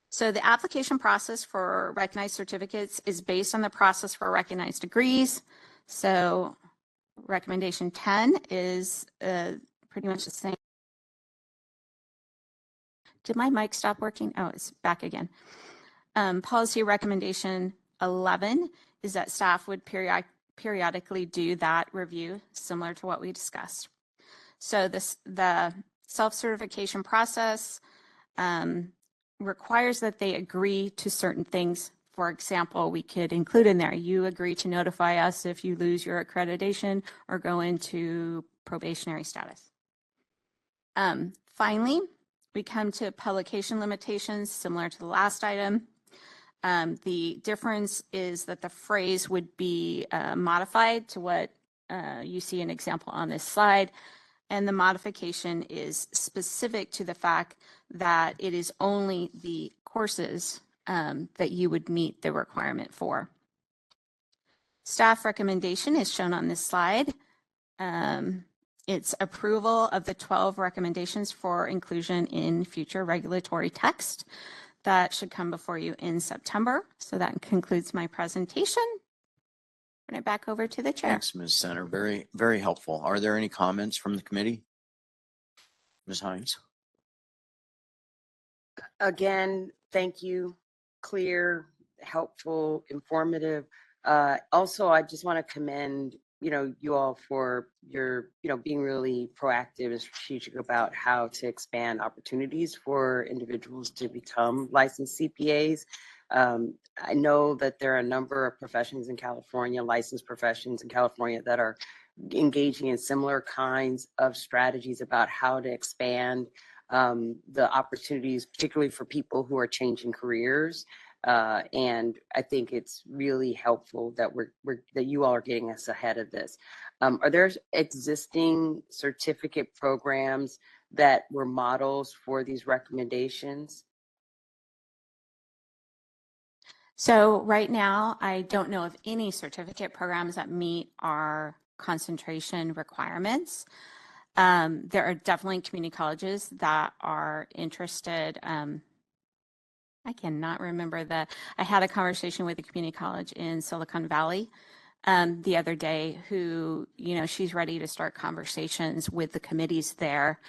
So the application process for recognized certificates is based on the process for recognized degrees. So recommendation 10 is pretty much the same. Did my mic stop working? Oh, it's back again. Policy recommendation 11 is that staff would periodically do that review, similar to what we discussed. So the self-certification process requires that they agree to certain things. For example, we could include in there, you agree to notify us if you lose your accreditation or go into probationary status. Finally, we come to publication limitations, similar to the last item. The difference is that the phrase would be modified to what you see an example on this slide. And the modification is specific to the fact that it is only the courses that you would meet the requirement for. Staff recommendation is shown on this slide. It's approval of the 12 recommendations for inclusion in future regulatory text. That should come before you in September. So that concludes my presentation. Turn it back over to the chair. Thanks, Ms. Center. Very, very helpful. Are there any comments from the committee? Ms. Hines? Again, thank you. Clear, helpful, informative. Also, I just want to commend, you all for your, being really proactive and strategic about how to expand opportunities for individuals to become licensed CPAs. I know that there are a number of professions in California, licensed professions in California, that are engaging in similar kinds of strategies about how to expand the opportunities, particularly for people who are changing careers. And I think it's really helpful that that you all are getting us ahead of this. Are there existing certificate programs that were models for these recommendations? So right now, I don't know of any certificate programs that meet our concentration requirements. There are definitely community colleges that are interested. I cannot remember I had a conversation with a community college in Silicon Valley the other day who, she's ready to start conversations with the committees there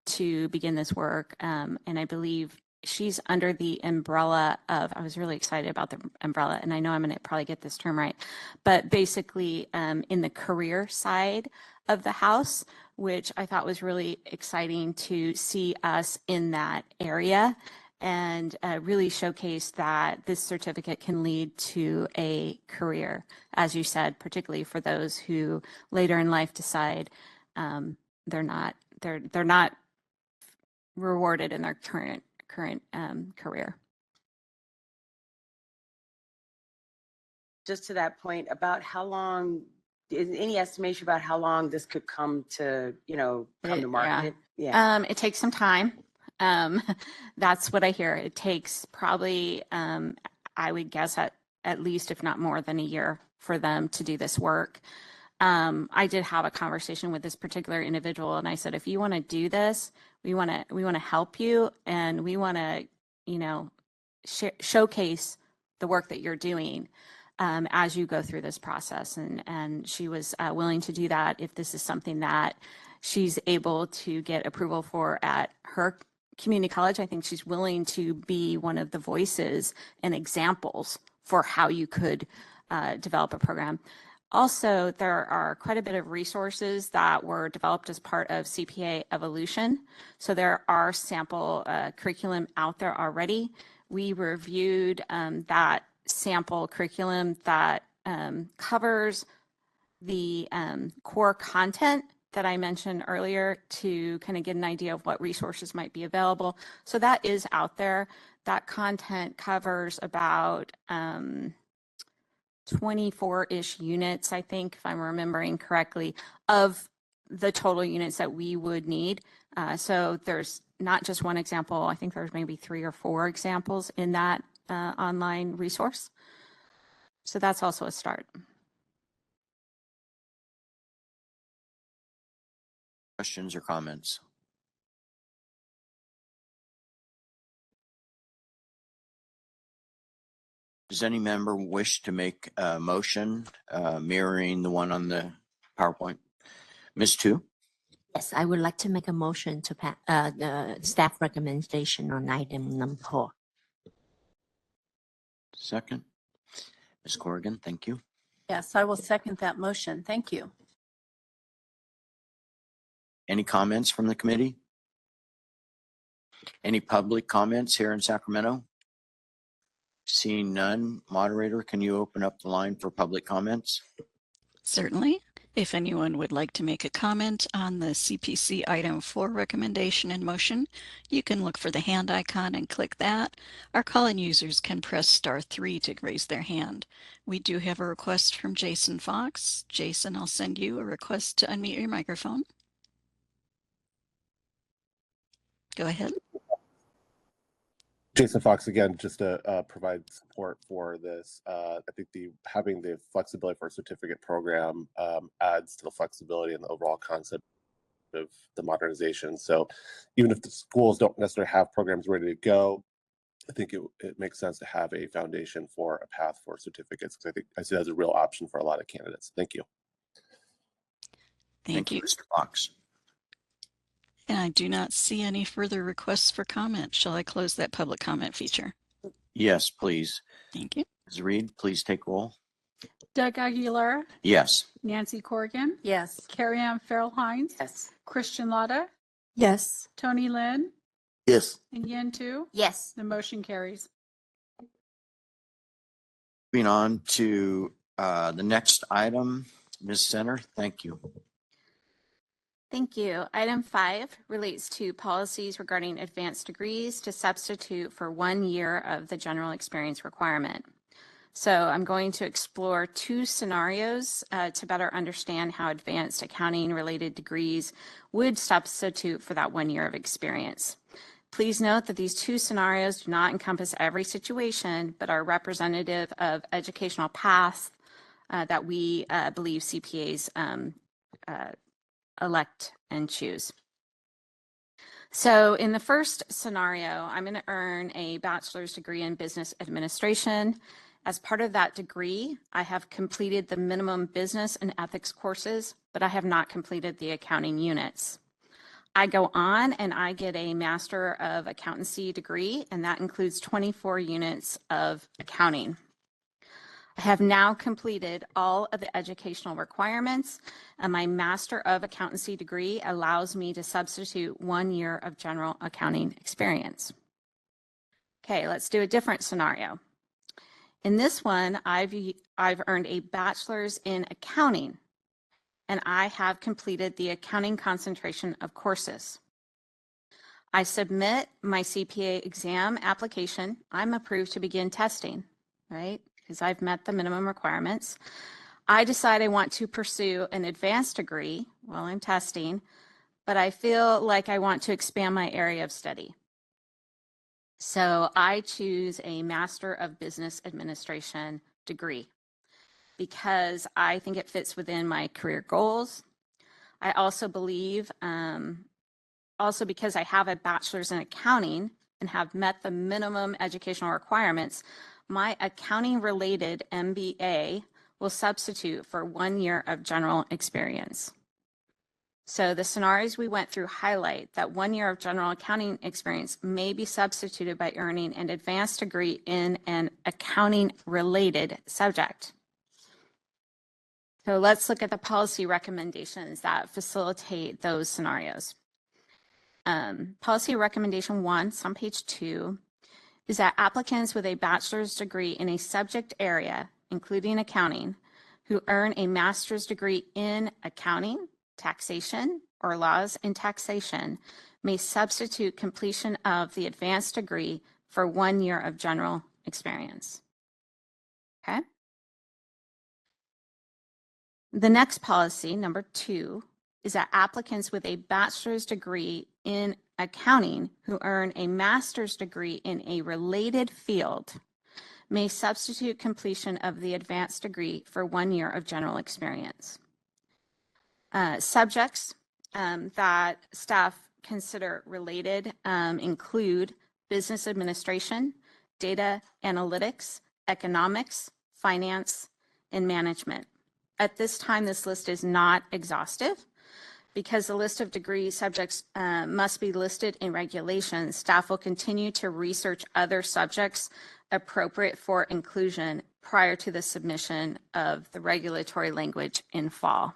to begin this work. And I believe she's under the umbrella of, I was really excited about the umbrella, and I know I'm going to probably get this term right, but basically in the career side of the house, which I thought was really exciting to see us in that area and really showcase that this certificate can lead to a career, as you said, particularly for those who later in life decide they're not rewarded in their current career. Just to that point, about how long, is any estimation about how long this could come to, come to market? Yeah. It takes some time. That's what I hear. It takes probably, I would guess at least, if not more than a year for them to do this work. I did have a conversation with this particular individual, and I said, if you want to do this, we want to help you, and we want to, showcase the work that you're doing as you go through this process. And she was willing to do that if this is something that she's able to get approval for at her community college. I think she's willing to be one of the voices and examples for how you could develop a program. Also, there are quite a bit of resources that were developed as part of CPA Evolution. So there are sample curriculum out there already. We reviewed that sample curriculum that covers the core content that I mentioned earlier to kind of get an idea of what resources might be available. So that is out there. That content covers about 24-ish units, I think, if I'm remembering correctly, of the total units that we would need. So there's not just one example. I think there's maybe 3 or 4 examples in that online resource. So that's also a start. Questions or comments? Does any member wish to make a motion mirroring the one on the PowerPoint? Ms. Tu? Yes, I would like to make a motion to pass the staff recommendation on item number 4. Second. Ms. Corrigan, thank you. Yes, I will second that motion. Thank you. Any comments from the committee? Any public comments here in Sacramento? Seeing none, moderator, can you open up the line for public comments? Certainly. If anyone would like to make a comment on the CPC item 4 recommendation in motion, you can look for the hand icon and click that. Our call-in users can press *3 to raise their hand. We do have a request from Jason Fox. Jason, I'll send you a request to unmute your microphone. Go ahead. Jason Fox again, just to provide support for this. I think having the flexibility for a certificate program adds to the flexibility and the overall concept of the modernization. So even if the schools don't necessarily have programs ready to go, I think it makes sense to have a foundation for a path for certificates, because I see that as a real option for a lot of candidates. Thank you. Thank you. Mr. Fox. And I do not see any further requests for comment. Shall I close that public comment feature? Yes, please. Thank you. Ms. Reed, please take roll. Doug Aguilera, Yes. Nancy Corrigan, Yes. Carrie Ann Farrell Hines, Yes. Christian Lotta, Yes. Tony Lynn, Yes. and Yen Tu. Yes. The motion carries. Moving on to the next item, Ms. Center, thank you. Thank you. Item 5 relates to policies regarding advanced degrees to substitute for 1 year of the general experience requirement. So I'm going to explore 2 scenarios to better understand how advanced accounting related degrees would substitute for that 1 year of experience. Please note that these 2 scenarios do not encompass every situation, but are representative of educational paths that we believe CPAs elect and choose. So in the first scenario, I'm going to earn a bachelor's degree in business administration. As part of that degree, I have completed the minimum business and ethics courses, but I have not completed the accounting units. I go on and I get a Master of Accountancy degree, and that includes 24 units of accounting. I have now completed all of the educational requirements, and my Master of Accountancy degree allows me to substitute 1 year of general accounting experience. Okay, let's do a different scenario. In this one, I've earned a bachelor's in accounting, and I have completed the accounting concentration of courses. I submit my CPA exam application. I'm approved to begin testing, right? Because I've met the minimum requirements. I decide I want to pursue an advanced degree while I'm testing, but I feel like I want to expand my area of study. So I choose a Master of Business Administration degree because I think it fits within my career goals. I also believe, also because I have a bachelor's in accounting and have met the minimum educational requirements, my accounting related MBA will substitute for 1 year of general experience. So the scenarios we went through highlight that 1 year of general accounting experience may be substituted by earning an advanced degree in an accounting related subject. So let's look at the policy recommendations that facilitate those scenarios. Policy recommendation 1, it's on page 2, is that applicants with a bachelor's degree in a subject area, including accounting, who earn a master's degree in accounting, taxation, or laws in taxation may substitute completion of the advanced degree for 1 year of general experience. Okay. The next policy, number 2, is that applicants with a bachelor's degree in accounting who earn a master's degree in a related field may substitute completion of the advanced degree for 1 year of general experience. Subjects that staff consider related include business administration, data analytics, economics, finance, and management. At this time, this list is not exhaustive. Because the list of degree subjects must be listed in regulations, staff will continue to research other subjects appropriate for inclusion prior to the submission of the regulatory language in fall.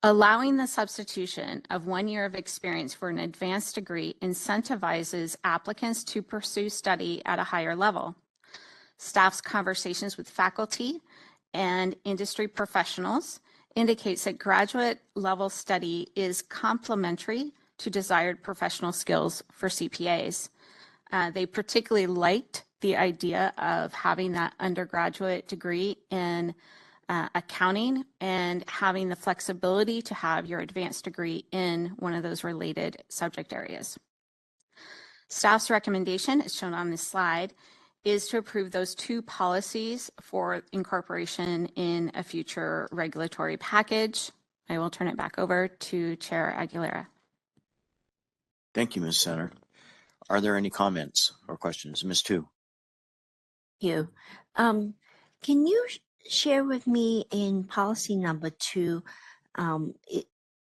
Allowing the substitution of 1 year of experience for an advanced degree incentivizes applicants to pursue study at a higher level. Staff's conversations with faculty and industry professionals indicates that graduate level study is complementary to desired professional skills for CPAs. They particularly liked the idea of having that undergraduate degree in accounting and having the flexibility to have your advanced degree in one of those related subject areas. Staff's recommendation, as shown on this slide, is to approve those 2 policies for incorporation in a future regulatory package. I will turn it back over to Chair Aguilera. Thank you, Ms. Center. Are there any comments or questions? Ms. Tu? You. Can you share with me in policy number 2,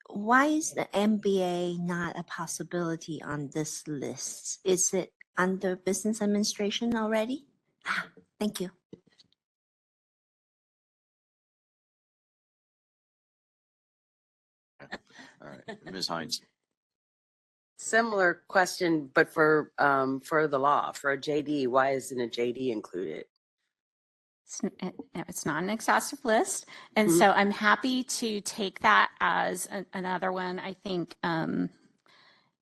why is the MBA not a possibility on this list? Is it under business administration already? Thank you. All right, Ms. Hines? Similar question, but for the law, for a JD, why isn't a JD included? It's not an exhaustive list. And Mhm. so I'm happy to take that as another one. I think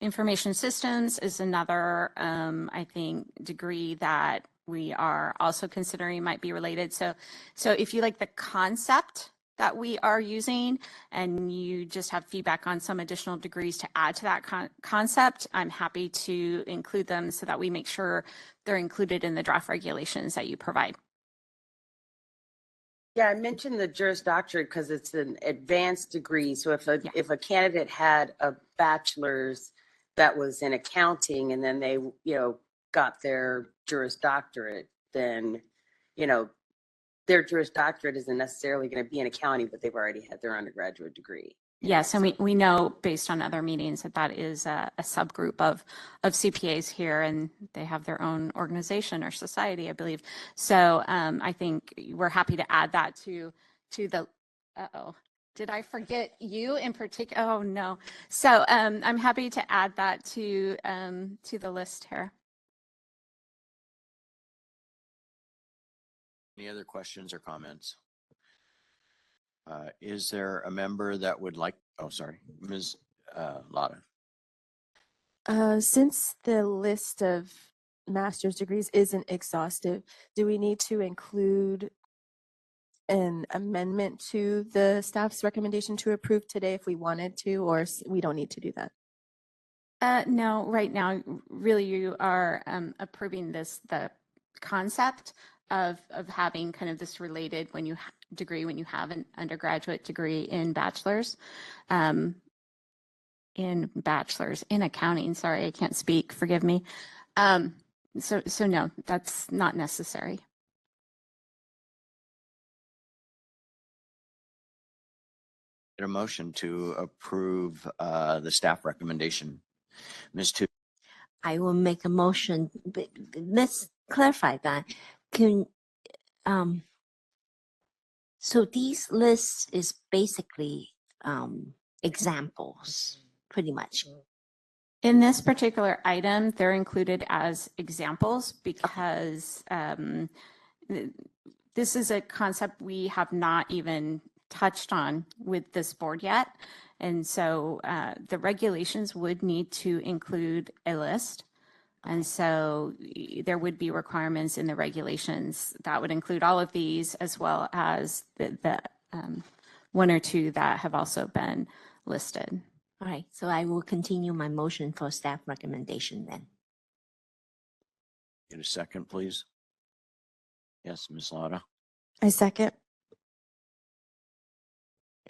information systems is another, I think, degree that we are also considering might be related. So if you like the concept that we are using and you just have feedback on some additional degrees to add to that concept, I'm happy to include them so that we make sure they're included in the draft regulations that you provide. Yeah, I mentioned the Juris Doctorate because it's an advanced degree. So if Yeah. if a candidate had a bachelor's that was in accounting and then they, got their Juris Doctorate, then, their Juris Doctorate isn't necessarily going to be in accounting, but they've already had their undergraduate degree. Yes, and we know based on other meetings that is a subgroup of CPAs here, and they have their own organization or society, I believe. So I think we're happy to add that to the. Did I forget you in particular? Oh no. So I'm happy to add that to the list here. Any other questions or comments? Is there a member that would like, oh, sorry, Ms. Lotta? Since the list of master's degrees isn't exhaustive, do we need to include an amendment to the staff's recommendation to approve today if we wanted to, or we don't need to do that? No, right now, really you are approving the concept of having kind of this related degree when you have an undergraduate degree in bachelor's in accounting. Sorry, I can't speak. Forgive me. So no, that's not necessary. A motion to approve the staff recommendation. Ms. Tu? I will make a motion, but let's clarify that. So these lists is basically examples, pretty much. In this particular item, they're included as examples because this is a concept we have not even touched on with this board yet. And so the regulations would need to include a list. And so there would be requirements in the regulations that would include all of these, as well as the one or two that have also been listed. All right, so I will continue my motion for staff recommendation then. Get a second, please. Yes, Ms. Lotta. I second.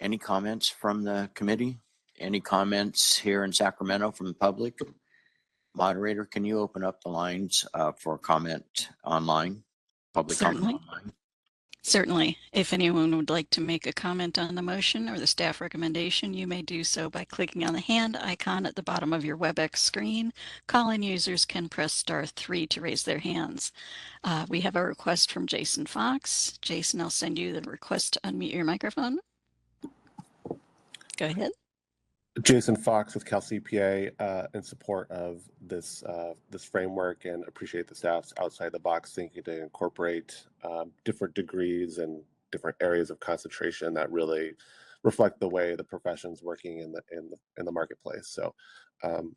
Any comments from the committee? Any comments here in Sacramento from the public? Moderator, can you open up the lines for comment online? Public comment Certainly. online? Certainly. If anyone would like to make a comment on the motion or the staff recommendation, you may do so by clicking on the hand icon at the bottom of your WebEx screen. Call-in users can press *3 to raise their hands. We have a request from Jason Fox. Jason, I'll send you the request to unmute your microphone. Go ahead. Jason Fox with Cal CPA in support of this this framework, and appreciate the staff's outside the box thinking to incorporate different degrees and different areas of concentration that really reflect the way the profession's working in the marketplace. So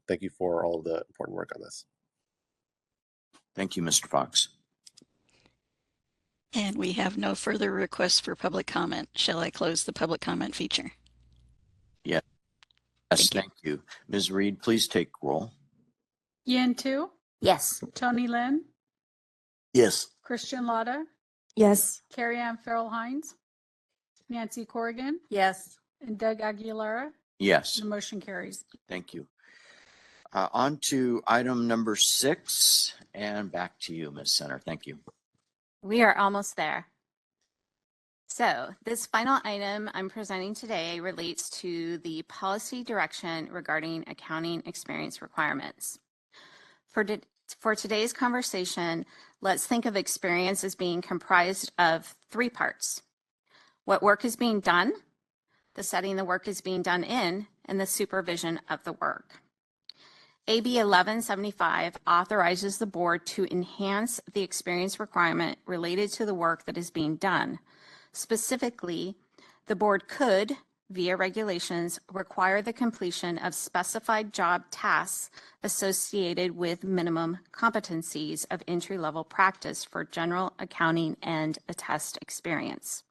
thank you for all the important work on this. Thank you, Mr. Fox. And we have no further requests for public comment. Shall I close the public comment feature? Yes, thank you. Ms. Reed, please take roll. Yin Tu, Yes. Tony Lynn, Yes. Christian Lotta, Yes. Carrie Ann Farrell Hines, Nancy Corrigan, Yes. and Doug Aguilera. Yes, The motion carries. thank you. On to item number 6, and back to you, Ms. Center. Thank you. We are almost there. So this final item I'm presenting today relates to the policy direction regarding accounting experience requirements. For today's conversation, let's think of experience as being comprised of 3 parts: what work is being done, the setting the work is being done in, and the supervision of the work. AB 1175 authorizes the board to enhance the experience requirement related to the work that is being done. Specifically, the board could, via regulations, require the completion of specified job tasks associated with minimum competencies of entry-level practice for general accounting and attest experience.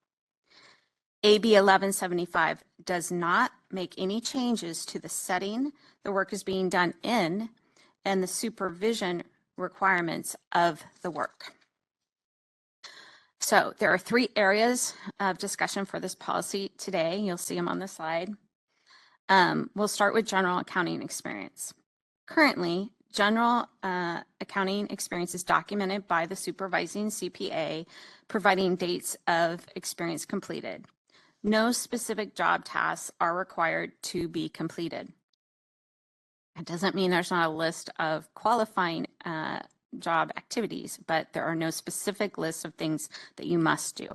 AB 1175 does not make any changes to the setting the work is being done in and the supervision requirements of the work. So there are 3 areas of discussion for this policy today. You'll see them on the slide. We'll start with general accounting experience. Currently, general accounting experience is documented by the supervising CPA, providing dates of experience completed. No specific job tasks are required to be completed. It doesn't mean there's not a list of qualifying job activities, but there are no specific lists of things that you must do.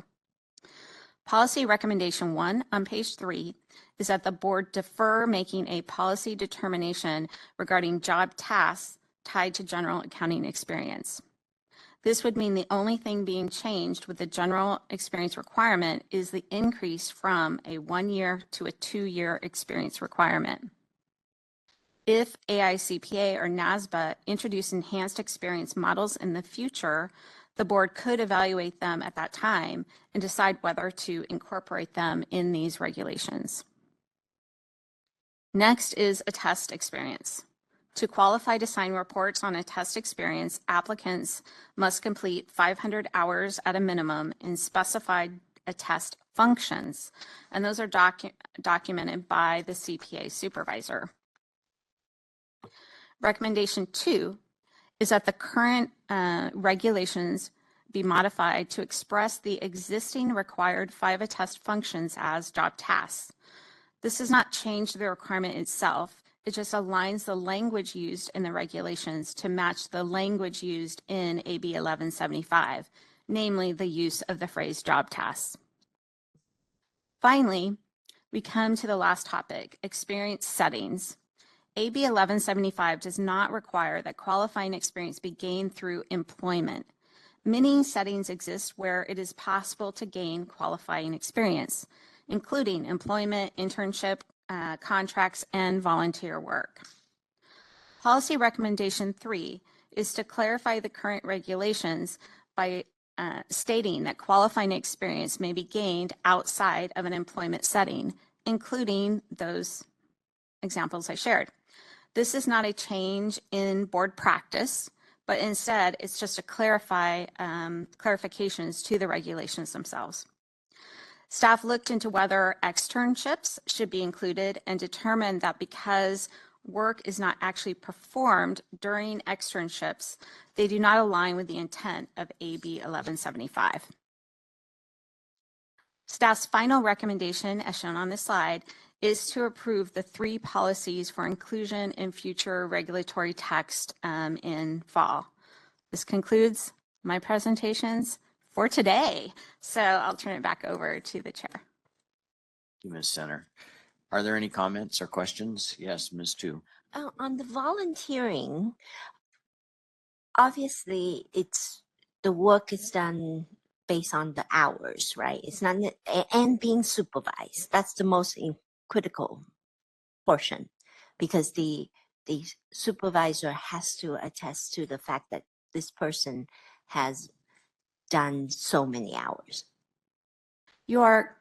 Policy recommendation 1 on page 3 is that the board defer making a policy determination regarding job tasks tied to general accounting experience. This would mean the only thing being changed with the general experience requirement is the increase from a 1-year to a 2-year experience requirement. If AICPA or NASBA introduce enhanced experience models in the future, the board could evaluate them at that time and decide whether to incorporate them in these regulations. Next is attest experience. To qualify to sign reports on attest experience, applicants must complete 500 hours at a minimum in specified attest functions, and those are documented by the CPA supervisor. Recommendation 2 is that the current regulations be modified to express the existing required 5 attest functions as job tasks. This does not change the requirement itself. It just aligns the language used in the regulations to match the language used in AB 1175, namely the use of the phrase job tasks. Finally, we come to the last topic, experience settings. AB 1175 does not require that qualifying experience be gained through employment. Many settings exist where it is possible to gain qualifying experience, including employment, internship, contracts, and volunteer work. Policy recommendation 3 is to clarify the current regulations by stating that qualifying experience may be gained outside of an employment setting, including those examples I shared. This is not a change in board practice, but instead it's just to clarify clarifications to the regulations themselves. Staff looked into whether externships should be included and determined that because work is not actually performed during externships, they do not align with the intent of AB 1175. Staff's final recommendation, as shown on this slide, is to approve the 3 policies for inclusion in future regulatory text in fall. This concludes my presentations for today. So I'll turn it back over to the chair. Thank you, Ms. Center. Are there any comments or questions? Yes, Ms. Tu. On the volunteering, obviously the work is done based on the hours, right? It's not, and being supervised. That's the most critical portion, because the supervisor has to attest to the fact that this person has done so many hours. You are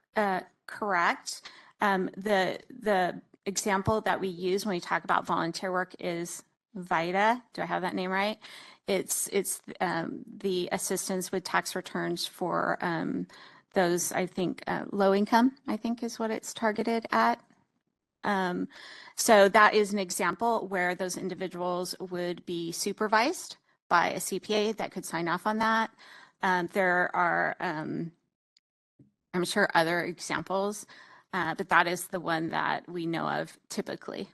correct. The example that we use when we talk about volunteer work is VITA. Do I have that name right? It's the assistance with tax returns for those, I think, low income, I think is what it's targeted at. So that is an example where those individuals would be supervised by a CPA that could sign off on that. There are, I'm sure, other examples, but that is the one that we know of typically.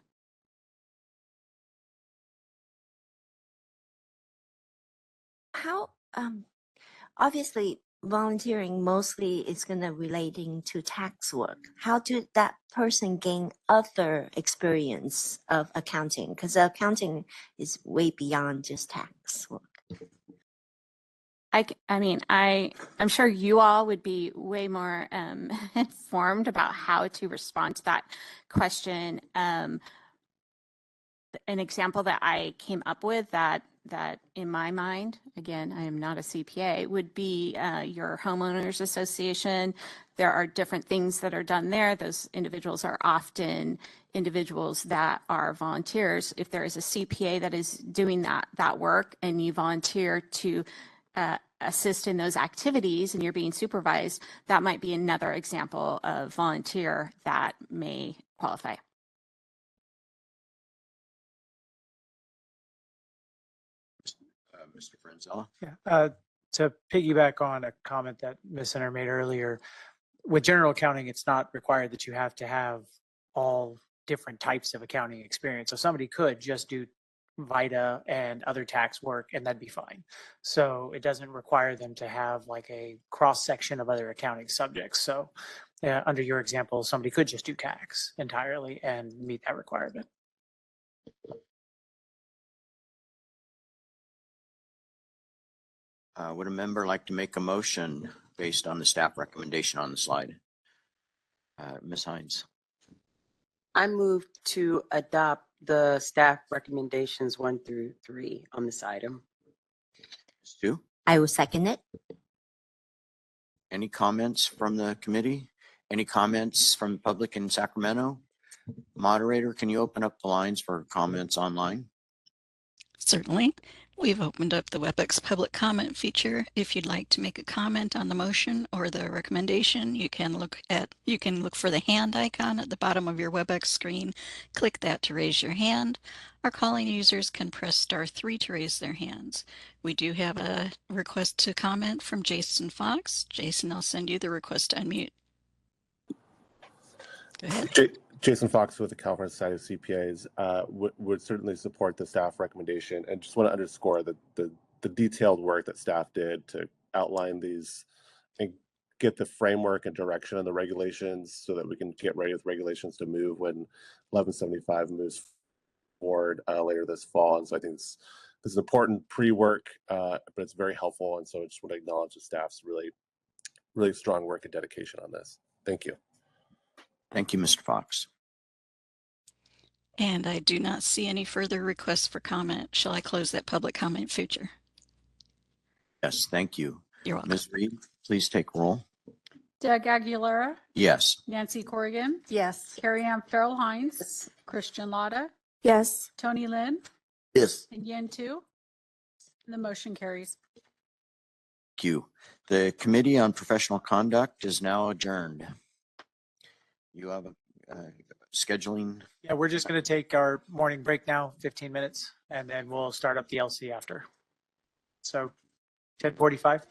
How, obviously volunteering mostly is going to relating to tax work. How did that person gain other experience of accounting? Because accounting is way beyond just tax work. I mean, I'm sure you all would be way more informed about how to respond to that question. An example that I came up with that in my mind, again, I am not a CPA, would be your homeowners association. There are different things that are done there. Those individuals are often individuals that are volunteers. If there is a CPA that is doing that work and you volunteer to assist in those activities and you're being supervised, that might be another example of volunteer that may qualify. Mr. Franzella? Yeah. To piggyback on a comment that Ms. Center made earlier, with general accounting, it's not required that you have to have all different types of accounting experience. So somebody could just do VITA and other tax work, and that'd be fine. So it doesn't require them to have like a cross section of other accounting subjects. So under your example, somebody could just do tax entirely and meet that requirement. Would a member like to make a motion based on the staff recommendation on the slide? Ms. Hines. I move to adopt the staff recommendations 1 through 3 on this item. Ms. Tu? I will second it. Any comments from the committee? Any comments from the public in Sacramento? Moderator, can you open up the lines for comments online? Certainly. We've opened up the WebEx public comment feature. If you'd like to make a comment on the motion or the recommendation, you can look for the hand icon at the bottom of your WebEx screen. Click that to raise your hand. Our calling users can press *3 to raise their hands. We do have a request to comment from Jason Fox. Jason, I'll send you the request to unmute. Go ahead. Jason Fox with the California Society of CPAs would certainly support the staff recommendation, and just want to underscore the detailed work that staff did to outline these get the framework and direction and the regulations so that we can get ready with regulations to move when 1175 moves forward later this fall. And so I think this is important pre-work, but it's very helpful. And so I just want to acknowledge the staff's really strong work and dedication on this. Thank you. Thank you, Mr. Fox. And I do not see any further requests for comment. Shall I close that public comment feature? Yes, thank you. You're welcome. Ms. Reed, please take roll. Doug Aguilera, Yes. Nancy Corrigan, Yes. Carrie Ann Farrell Hines, Christian Lotta, Yes. Tony Lynn, Yes. and Yen Tu. The motion carries. Thank you. The Committee on Professional Conduct is now adjourned. You have a scheduling. Yeah, we're just going to take our morning break now, 15 minutes, and then we'll start up the LC after. So 10:45.